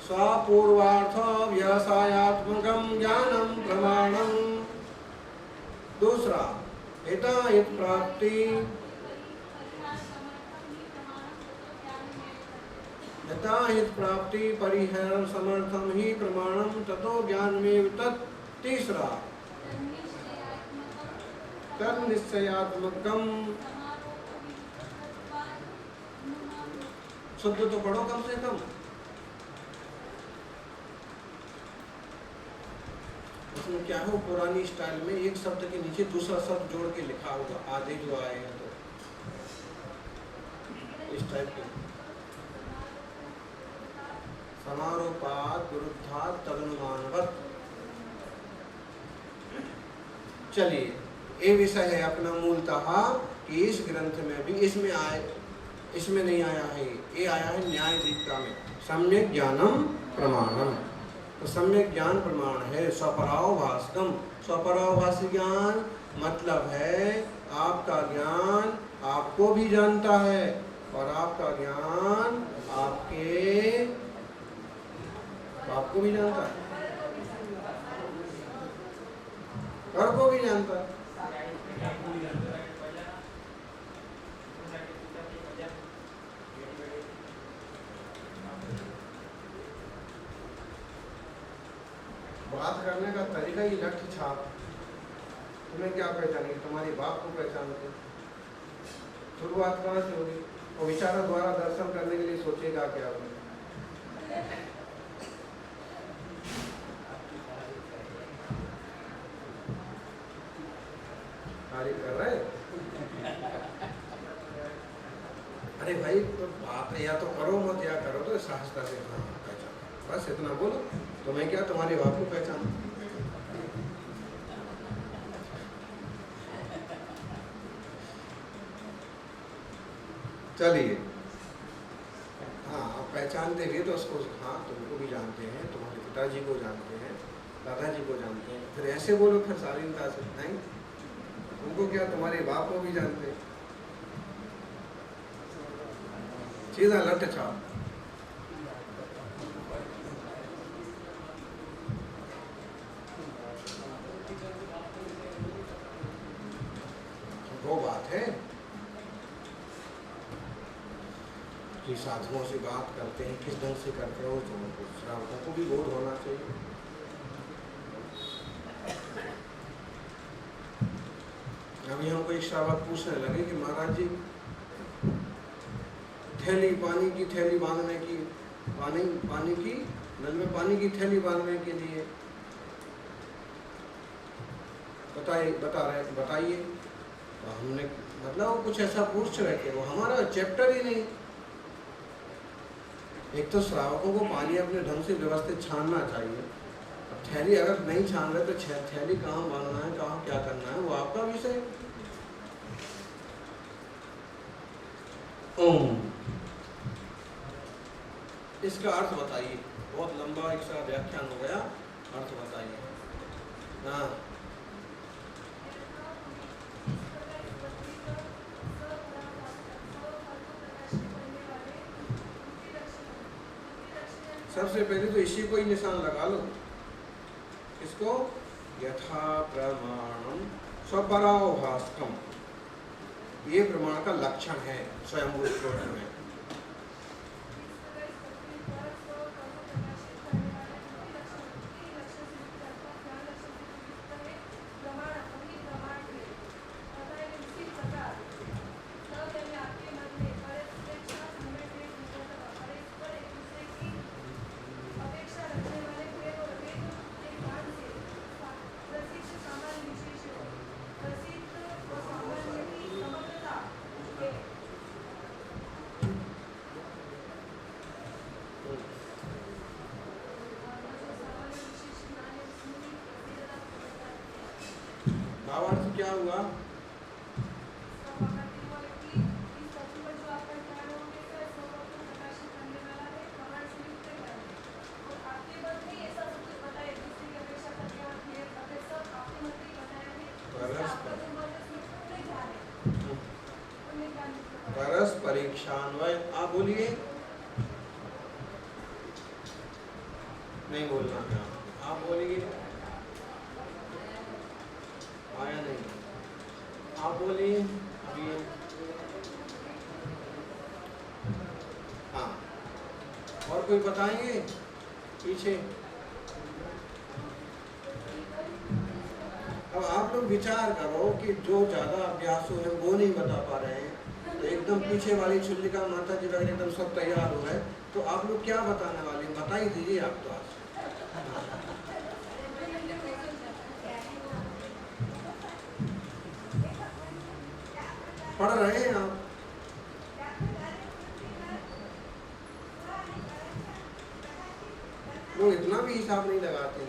स्वपूर्वार्थ व्यवसायात्मकं ज्ञानम प्रमाणम। दूसरा हिताहित प्राप्ति हिताहित प्राप्ति परिहरण समर्थम ही प्रमाणम ततो ज्ञान में तत्। तीसरा तन्निश्चयात्मकम। शब्द तो पढ़ो कम से कम। उसमें क्या हो पुरानी स्टाइल में एक शब्द के नीचे दूसरा शब्द जोड़ के लिखा होगा आधे जो आएगा तो इस टाइप के समारोपात विरुद्धात तदनुमानवत। चलिए ये विषय है अपना मूलतः कि इस ग्रंथ में भी इसमें आए, इसमें नहीं आया है, ये आया है न्याय दीपिका में सम्यक ज्ञानम प्रमाणम। तो सम्यक ज्ञान प्रमाण है स्वपराव भास्कम। स्वपराव भाष्य ज्ञान मतलब है आपका ज्ञान आपको भी जानता है और आपका ज्ञान आपको भी जानता है, घर को भी जानता है। बात करने का तरीका ही लठ छाप। तुम्हें क्या पहचानेंगे? तुम्हारे बाप को पहचानते। शुरुआत कहाँ से होगी? और विचारों द्वारा दर्शन करने के लिए सोचेगा क्या? तारीफ कर रहे? अरे भाई तो बात या तो करो मत, या करो तो सहजता से पहचान, बस इतना बोलो। तुम्हें क्या, तुम्हारे बाप को पहचान। चलिए, हाँ आप पहचानते भी तो उसको, हाँ तुमको भी जानते हैं, तुम्हारे पिताजी को जानते हैं, दादाजी को जानते हैं, फिर ऐसे बोलो फिर शालीनता से नहीं। उनको क्या, तुम्हारे बाप को भी जानते हैं। सीधा लट छाप। वो बात है कि साधुओं से बात करते हैं, किस ढंग से करते हैं, वो श्रावकों को भी बोध होना चाहिए। अभी हमको एक श्रावक पूछने लगे कि महाराज जी थैली, पानी की थैली बांधने की, पानी की नल में पानी की थैली बांधने के लिए बताइए। तो हमने मतलब वो कुछ ऐसा पूछ रहे थे, वो हमारा चैप्टर ही नहीं। एक तो श्रावकों को पानी अपने ढंग से व्यवस्थित छानना चाहिए। अब थैली अगर नहीं छान रहे तो थैली कहाँ बांधना है, कहाँ क्या करना है, वो आपका विषय। इसका अर्थ बताइए। बहुत लंबा इसका व्याख्यान हो गया, अर्थ बताइए। हाँ, सबसे पहले तो इसी को ही निशान लगा लो। इसको यथा प्रमाणम स्वपराभास्कम, ये प्रमाण का लक्षण है स्वयं श्लोक में। भावार्थ क्या हुआ? परस परीक्षान्वय। आप बोलिए, नहीं बोलना है आप बोलिए। आया नहीं, आप बोलिए अभी। हाँ, और कोई बताएंगे पीछे? अब आप लोग विचार करो कि जो ज्यादा अभ्यासु है वो नहीं बता पा रहे हैं, तो एकदम पीछे वाली चुल्लिका माता जी वगैरह एकदम सब तैयार हो गए, तो आप लोग क्या बताने वाले हैं? बता ही दीजिए आप तो। आज पढ़ रहे हैं आप, वो इतना भी हिसाब नहीं लगाते।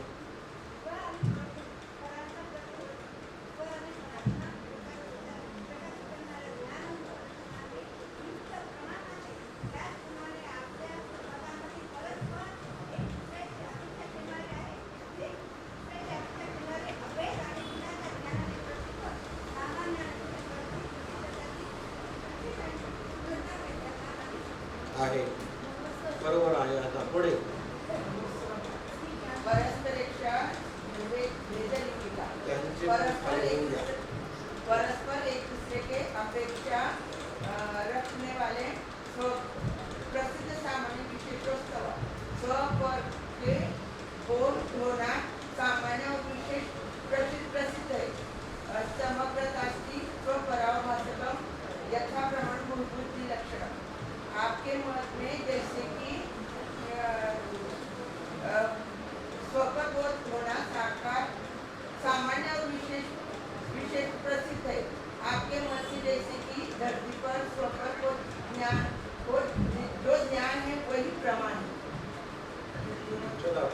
आहे बरोबर आहे, आता पुढे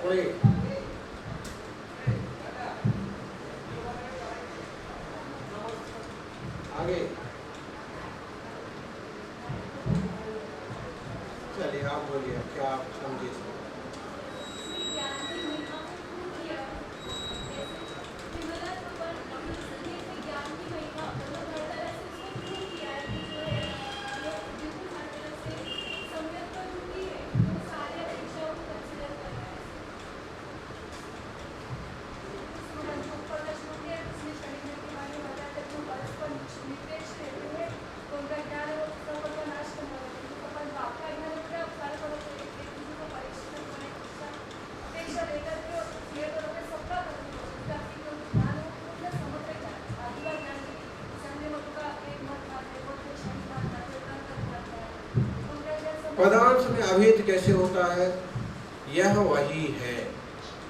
थोड़ी आगे चलिए, आप बोलिए क्या आप समझिए इसको। पदार्थ में अभेद कैसे होता है? यह वही है,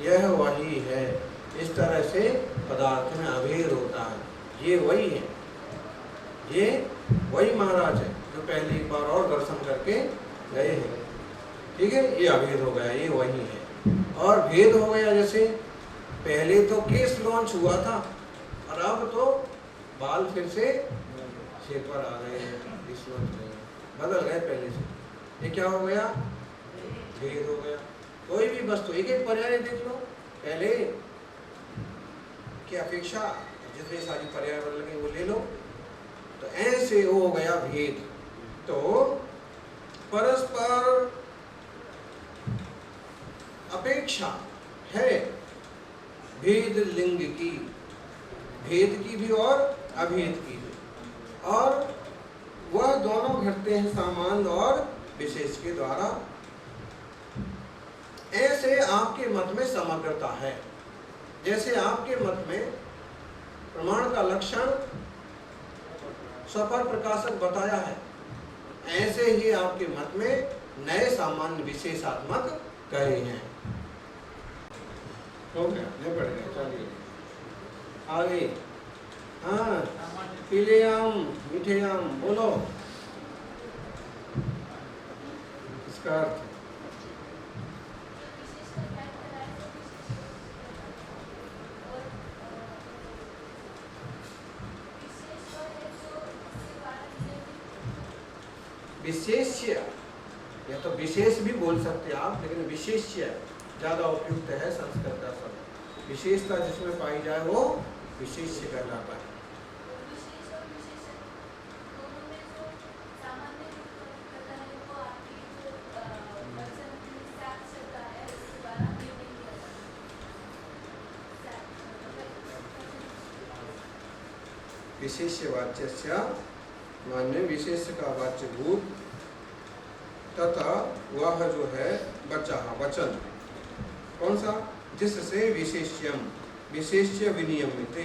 यह वही है, इस तरह से पदार्थ में अभेद होता है। ये वही है, ये वही महाराज है जो पहले एक बार और दर्शन करके गए हैं। ठीक है, ये अभेद हो गया, ये वही है। और भेद हो गया, जैसे पहले तो केस लॉन्च हुआ था और अब तो बाल फिर से सिर पर आ गए हैं, इस लॉन्च नहीं बदल गए पहले से। ये क्या हो गया? भेद हो गया। कोई भी वस्तु एक एक पर्याय देख लो, पहले की अपेक्षा जितने सारी पर्याय बदल गए वो ले लो, तो ऐसे हो गया भेद। तो परस्पर अपेक्षा है भेद लिंग की, भेद की भी और अभेद की भी, और वह दोनों घटते हैं सामान्य और विशेष के द्वारा। ऐसे आपके मत में समग्रता है। जैसे आपके मत में प्रमाण का लक्षण सफल प्रकाशक बताया है, ऐसे ही आपके मत में नए सामान्य विशेषात्मक कहे हैं। हो गया, नहीं पड़ गया, चलिए आगे। हाँ, पीले आम मीठे आम बोलो, इसका अर्थ विशेष्य, या तो विशेष भी बोल सकते हैं आप, लेकिन विशेष्य ज्यादा उपयुक्त है संस्कृत का शब्द। विशेषता जिसमें पाई जाए वो विशेष्य कहलाता है। विशेष्य वाच्य मान्य विशेष का वाच्य भूत तथा वह जो है बचा वचन, कौन सा? जिससे विशेष्यम विशेष्य विनियमित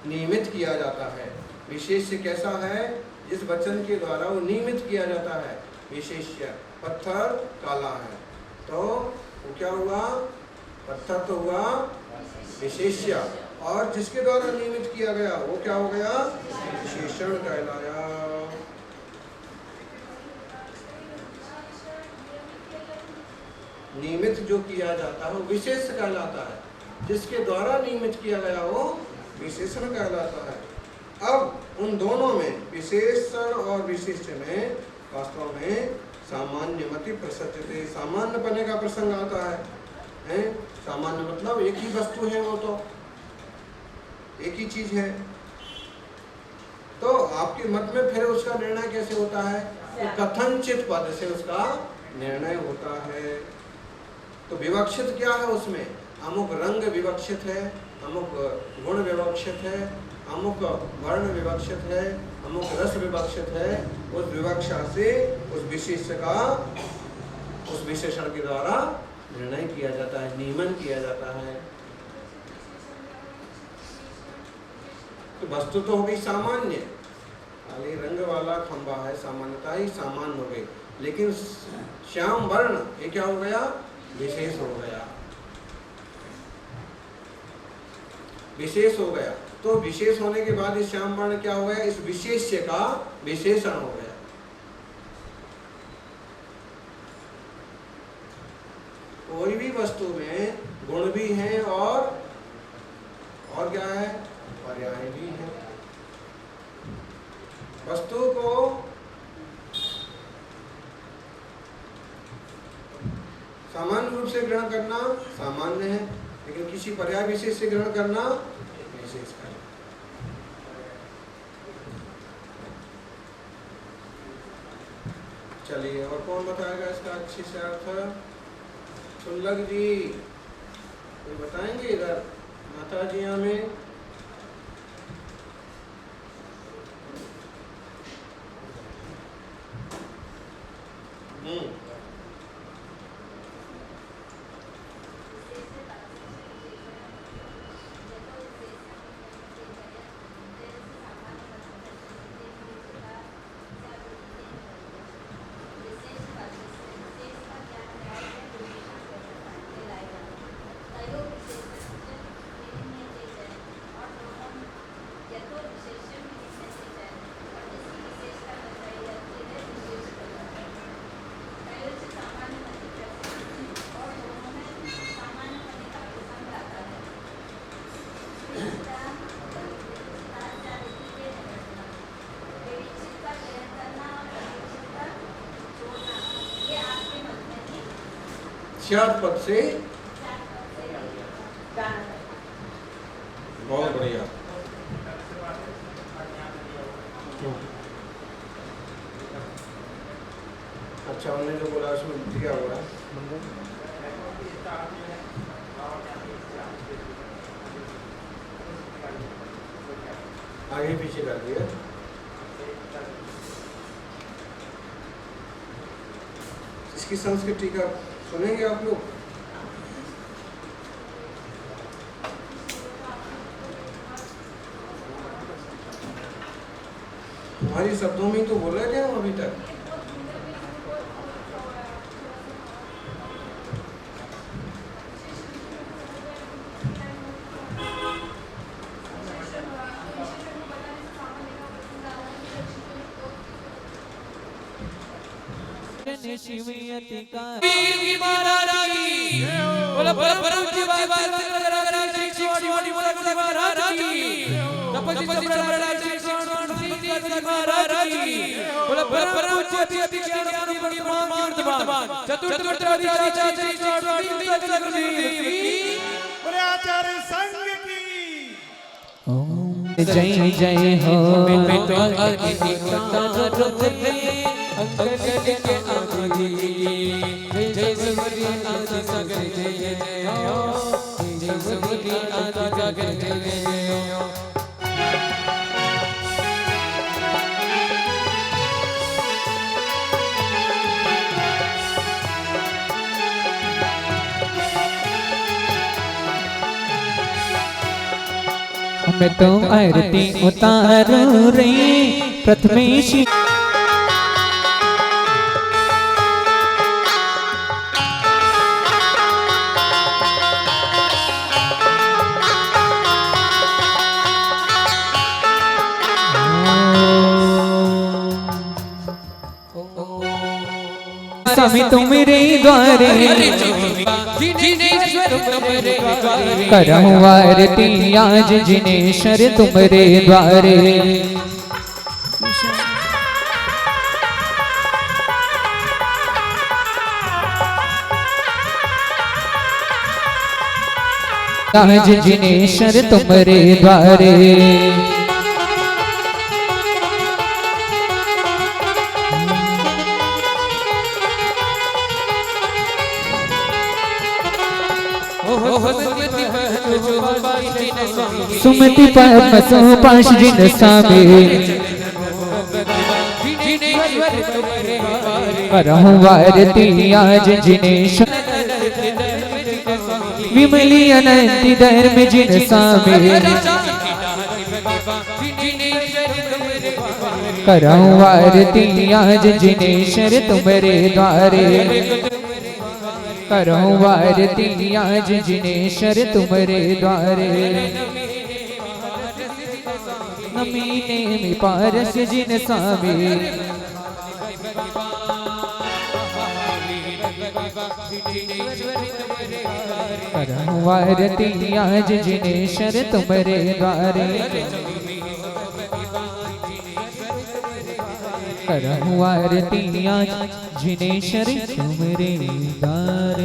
नियमित किया जाता है। विशेष्य कैसा है? जिस वचन के द्वारा वो नियमित किया जाता है। विशेष्य पत्थर काला है, तो वो क्या हुआ? पत्थर तो हुआ विशेष्य, और जिसके द्वारा नियमित किया गया वो क्या हो गया? विशेषण कहलाया। नियमित जो किया जाता है वो विशेष कहलाता है, जिसके द्वारा नियमित किया गया वो विशेषण कहलाता है। अब उन दोनों में, विशेषण और विशिष्ट में, वास्तव में सामान्यमति प्रसज्यते, सामान्य पने का प्रसंग आता है। सामान्य मतलब एक ही वस्तु है, वो तो एक ही चीज है। तो आपके मत में फिर उसका निर्णय कैसे होता है? तो कथनचित पद से उसका निर्णय होता है। तो विवक्षित क्या है उसमें? अमुक रंग विवक्षित है, अमुक गुण विवक्षित है, अमुक वर्ण विवक्षित है, अमुक रस विवक्षित है। उस विवक्षा से उस विशेष का उस विशेषण के द्वारा निर्णय किया जाता है, नियमन किया जाता है। तो वस्तु तो हो गई सामान्य, खाली रंग वाला खंबा है, सामान्यता ही सामान्य हो गई, लेकिन श्याम वर्ण ये क्या हो गया? विशेष हो गया, विशेष हो गया। तो विशेष होने के बाद इस श्याम वर्ण क्या हो गया? इस विशेष्य का विशेषण हो गया। कोई भी वस्तु में गुण भी हैं और क्या है, पर्याय भी हैं। वस्तु को सामान्य रूप से ग्रहण करना सामान्य है, लेकिन किसी पर्याय विशेष से ग्रहण करना विशेष है। चलिए, और कौन बताएगा इसका अच्छे से अर्थ? सुल्लग जी कोई बताएंगे इधर? माता जी हमें चार पद से, बहुत बढ़िया। अच्छा, हमने जो बोला उसमें दिया हुआ है, आगे पीछे कर दिया। इसकी संस्कृति का सुनेंगे आप लोग? तुम्हारी शब्दों में तो बोला क्या हम अभी तक? जय जय हो मैं तो आरती उतारू रे प्रथमेशी स्वामी तुमरे द्वारे करहूँ आरती आज जिनेश्वर तुमरे द्वारे। आज जिनेश्वर तुमरे द्वारे सुमति पद्म सुपाश जिन सामे करहूँ आरती आज जिनेश्वर विमली अनंति धर्म जिन सामे करहूँ आरती आज जिनेश्वर तुमरे द्वारे करहूँ आरती आज जिनेश्वर तुमरे द्वारे। नमीने में पारस जिन सामे करहूँ आरती आज जिनेश्वर तुम्हारे द्वारे करहूँ आरती आज जिनेश्वर तुम्हारे द्वारे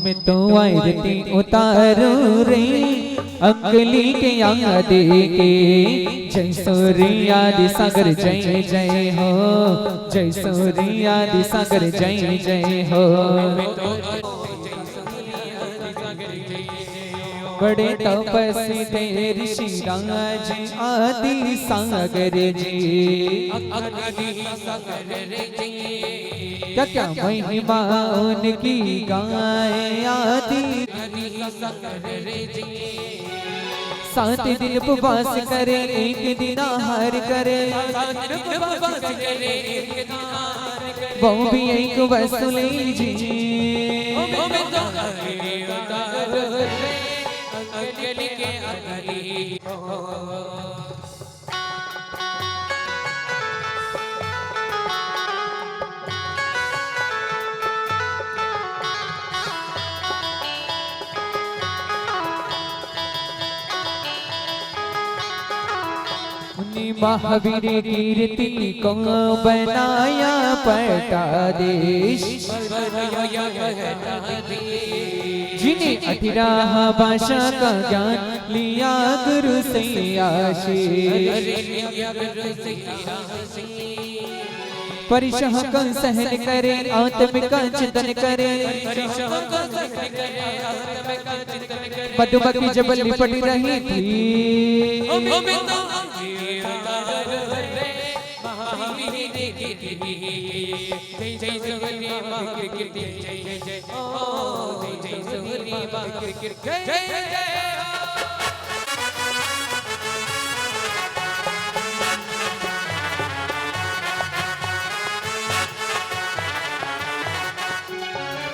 मैं तो आरती उतारूं रे अंकली के याद के जय सूर्यादि सागर जय जय हो जय सूर्यादि सागर जय जय हो बड़े तपस्वी थे ऋषि राज आदि सागर जी क्या क्या महिमा उनकी गाय आदि 7 दिन उपवास करे एक दिन आहार करे वो भी एक वसूले जी महावीर कीर्ति को बनाया पटादेश जिन्हें 18 भाषा का ज्ञान लिया गुरु से आशीष परिशह का सहन करे आत्मिका चिंतन करे मधुमक्खी जब लिपट रही थी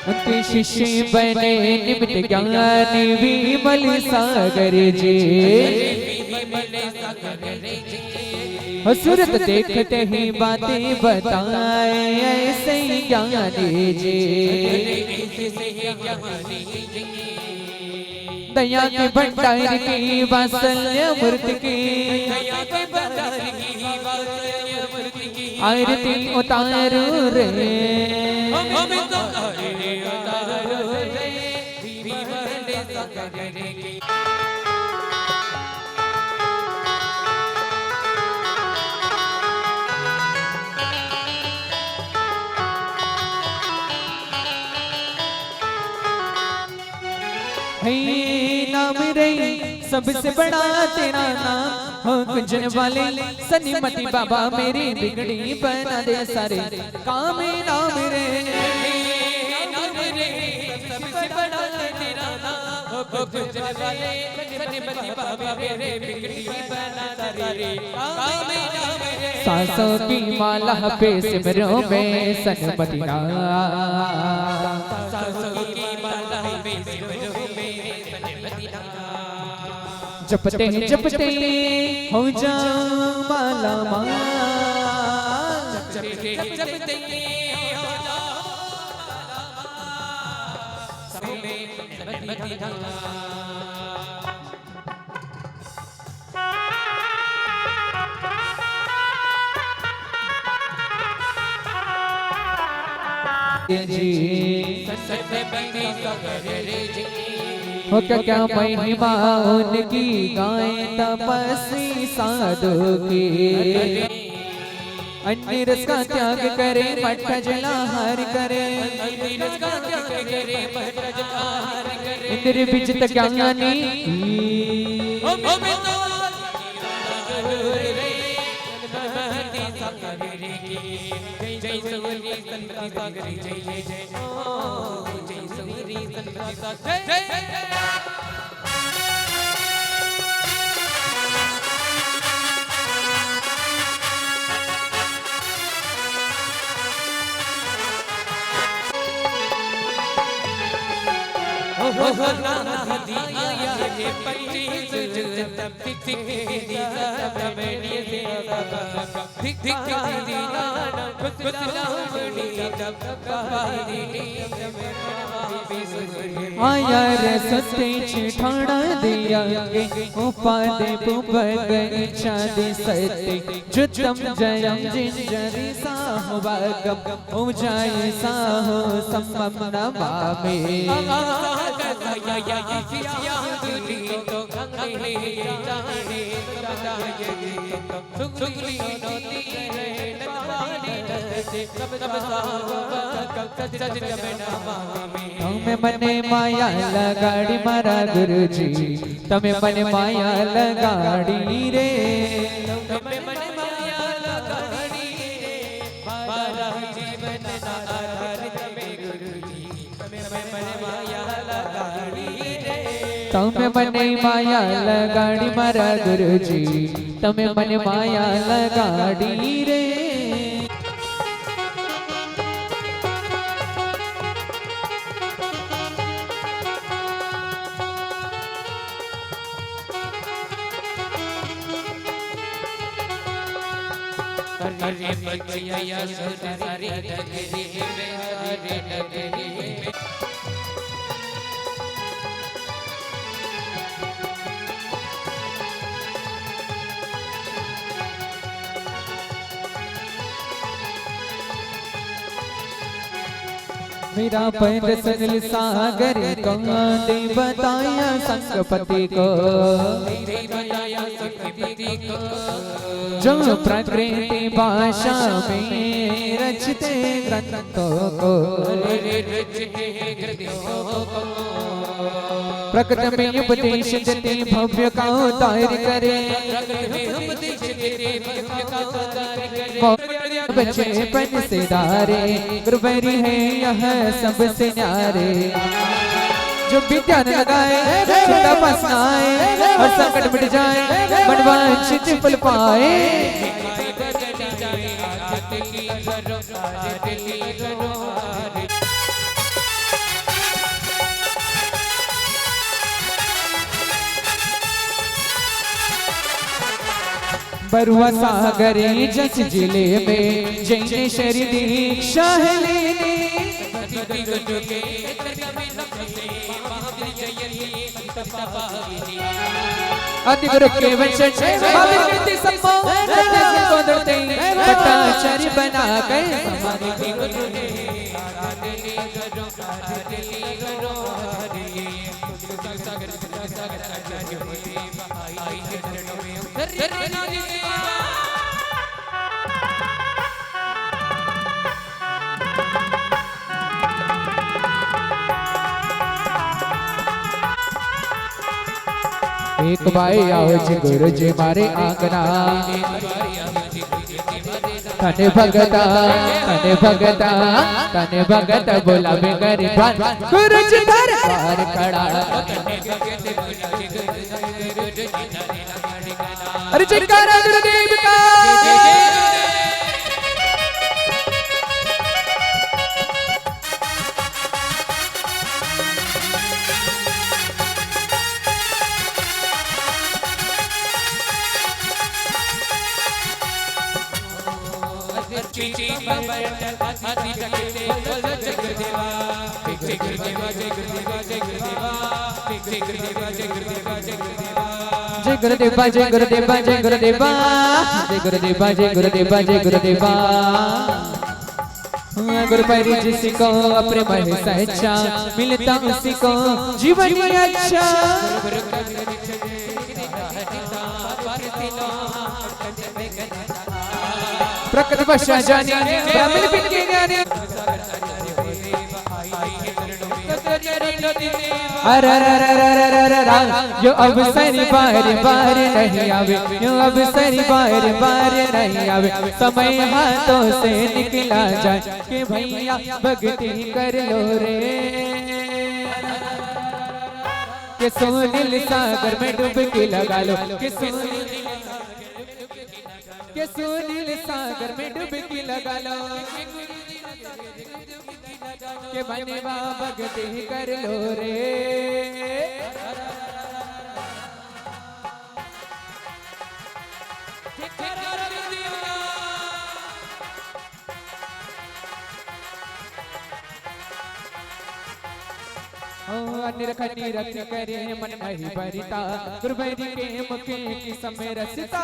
उनके शिष्य बने निमित्त ज्ञानी विमल सागर जी सूरत देखते ही बातें बताए ऐसे ही ज्ञानी जी दया के भंडार की वात्सल्य मूर्ति की आरती उतारू रे नाम रे सबसे बड़ा तेरा नाम हो कुंजन वाले सनीमती बाबा मेरी बिगड़ी बना दे सारे काम नाम रे सबसे बड़ा तेरा नाम हो कुंजन वाले सनीमती बाबा मेरी बिगड़ी बना सारे काम नाम रे सांसों की माला पे सिमरो में सनमती सांसों की माला पे सिमरो जपते हो जा माला माल जपते हो जा हो क्या महिमा उनकी गाय तपस्वी साधु की अन्य रस का त्याग करे मठ जलाहार करे इंद्र विजित ज्ञानी आया रे सत्ते छिठाड़ा दिया गे उपादे पुबग इच्छा दि सत्ते जुतम जयम जिंजरी साहवागम उजाय साहो सम्मम नमामि તમે મને માયા લગાડી મારા ગુરુજી તમે મને માયા લગાડી રે તમે મને માયા લગાડી રે મારા જીવનના આધાર તમે ગુરુજી તમે મને માયા લગાડી રે તમે મને માયા લગાડી મારા ગુરુજી તમે મને માયા લગાડી રે हरे बचिया सुर हरे नगरी में हरे नगरी में मेरा पैर सजल सागर कौंदे बताया संगपति को जो प्रकृति भाषा में रचते ग्रंथों को प्रकृति में उपदेश देते भव्य का उतार करे बचपन से दारे गुरुबरी है यह सबसे न्यारे जो विद्या न लगाए छोटा फंसाए और संकट मिट जाए मनवांछित फल पाए बरुआ सागर जस जिले में जैन शरी दीक्षा है लेने अति गुरु के वचन बाबे कृति सम्मो जैसे को दरते पटाचार्य बना गए समाधि गुरु ने एक भाई आओ जी गुरु जी मारे आंगना तने भगता तने भगता बोला बे गरीबान गुरु जी दरबार खड़ा अरे जयकारा गुरुदेव का जय गुरुदेवा जय गुरुदेवा जय गुरुदेवा जय गुरुदेवा जय गुरुदेवा जय गुरुदेवा गुरु पैरी जिसको अपने मन सच्चा मिलता उसी को जीवन में अच्छा प्रकृति भाषा जाने ब्राह्मण पिन के ज्ञानी अरे जो अब सरी बार बार नहीं आवे जो अब सरी बार बार नहीं आवे समय हाथों से निकला जाए कि भैया भक्ति कर लो रे कि सोनिल सागर में डुबकी लगा लो कि सोनिल सागर में डुबकी लगा लो के बने भक्ति कर लो रे निरख निरख करे मन मही भरिता गुरुबरी के मुखे की समय रसिता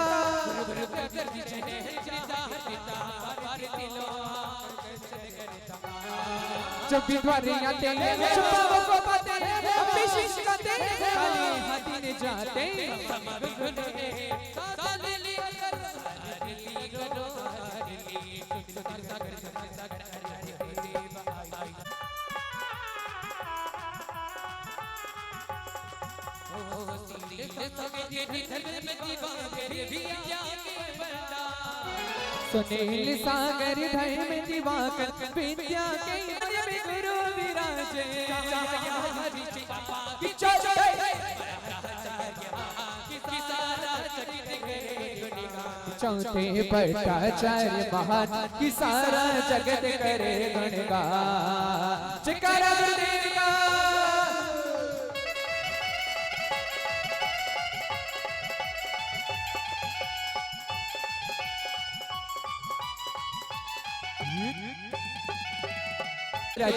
जब भी द्वारे आते छुपाओ को पाते अपनी शिष्काते खाली हाथी ने जाते सुनील सागर धर्म दिवाकर विद्या के में गुरु विराजे चौथे भट्टाचार्य महान की सारा जगत करे गुणगान जयकारा गुरुदेव का।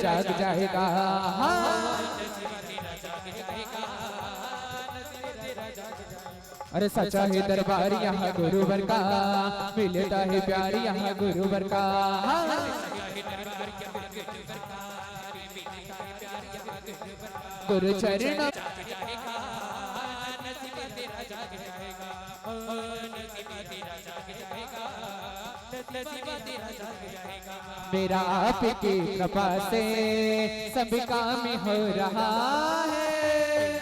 जाग जाएगा अरे सच्चा है दरबार यहाँ गुरुवर का मिलता है प्यार यहाँ गुरुवर का गुरु चरण मेरा आपकी कृपा से सभी काम हो रहा है।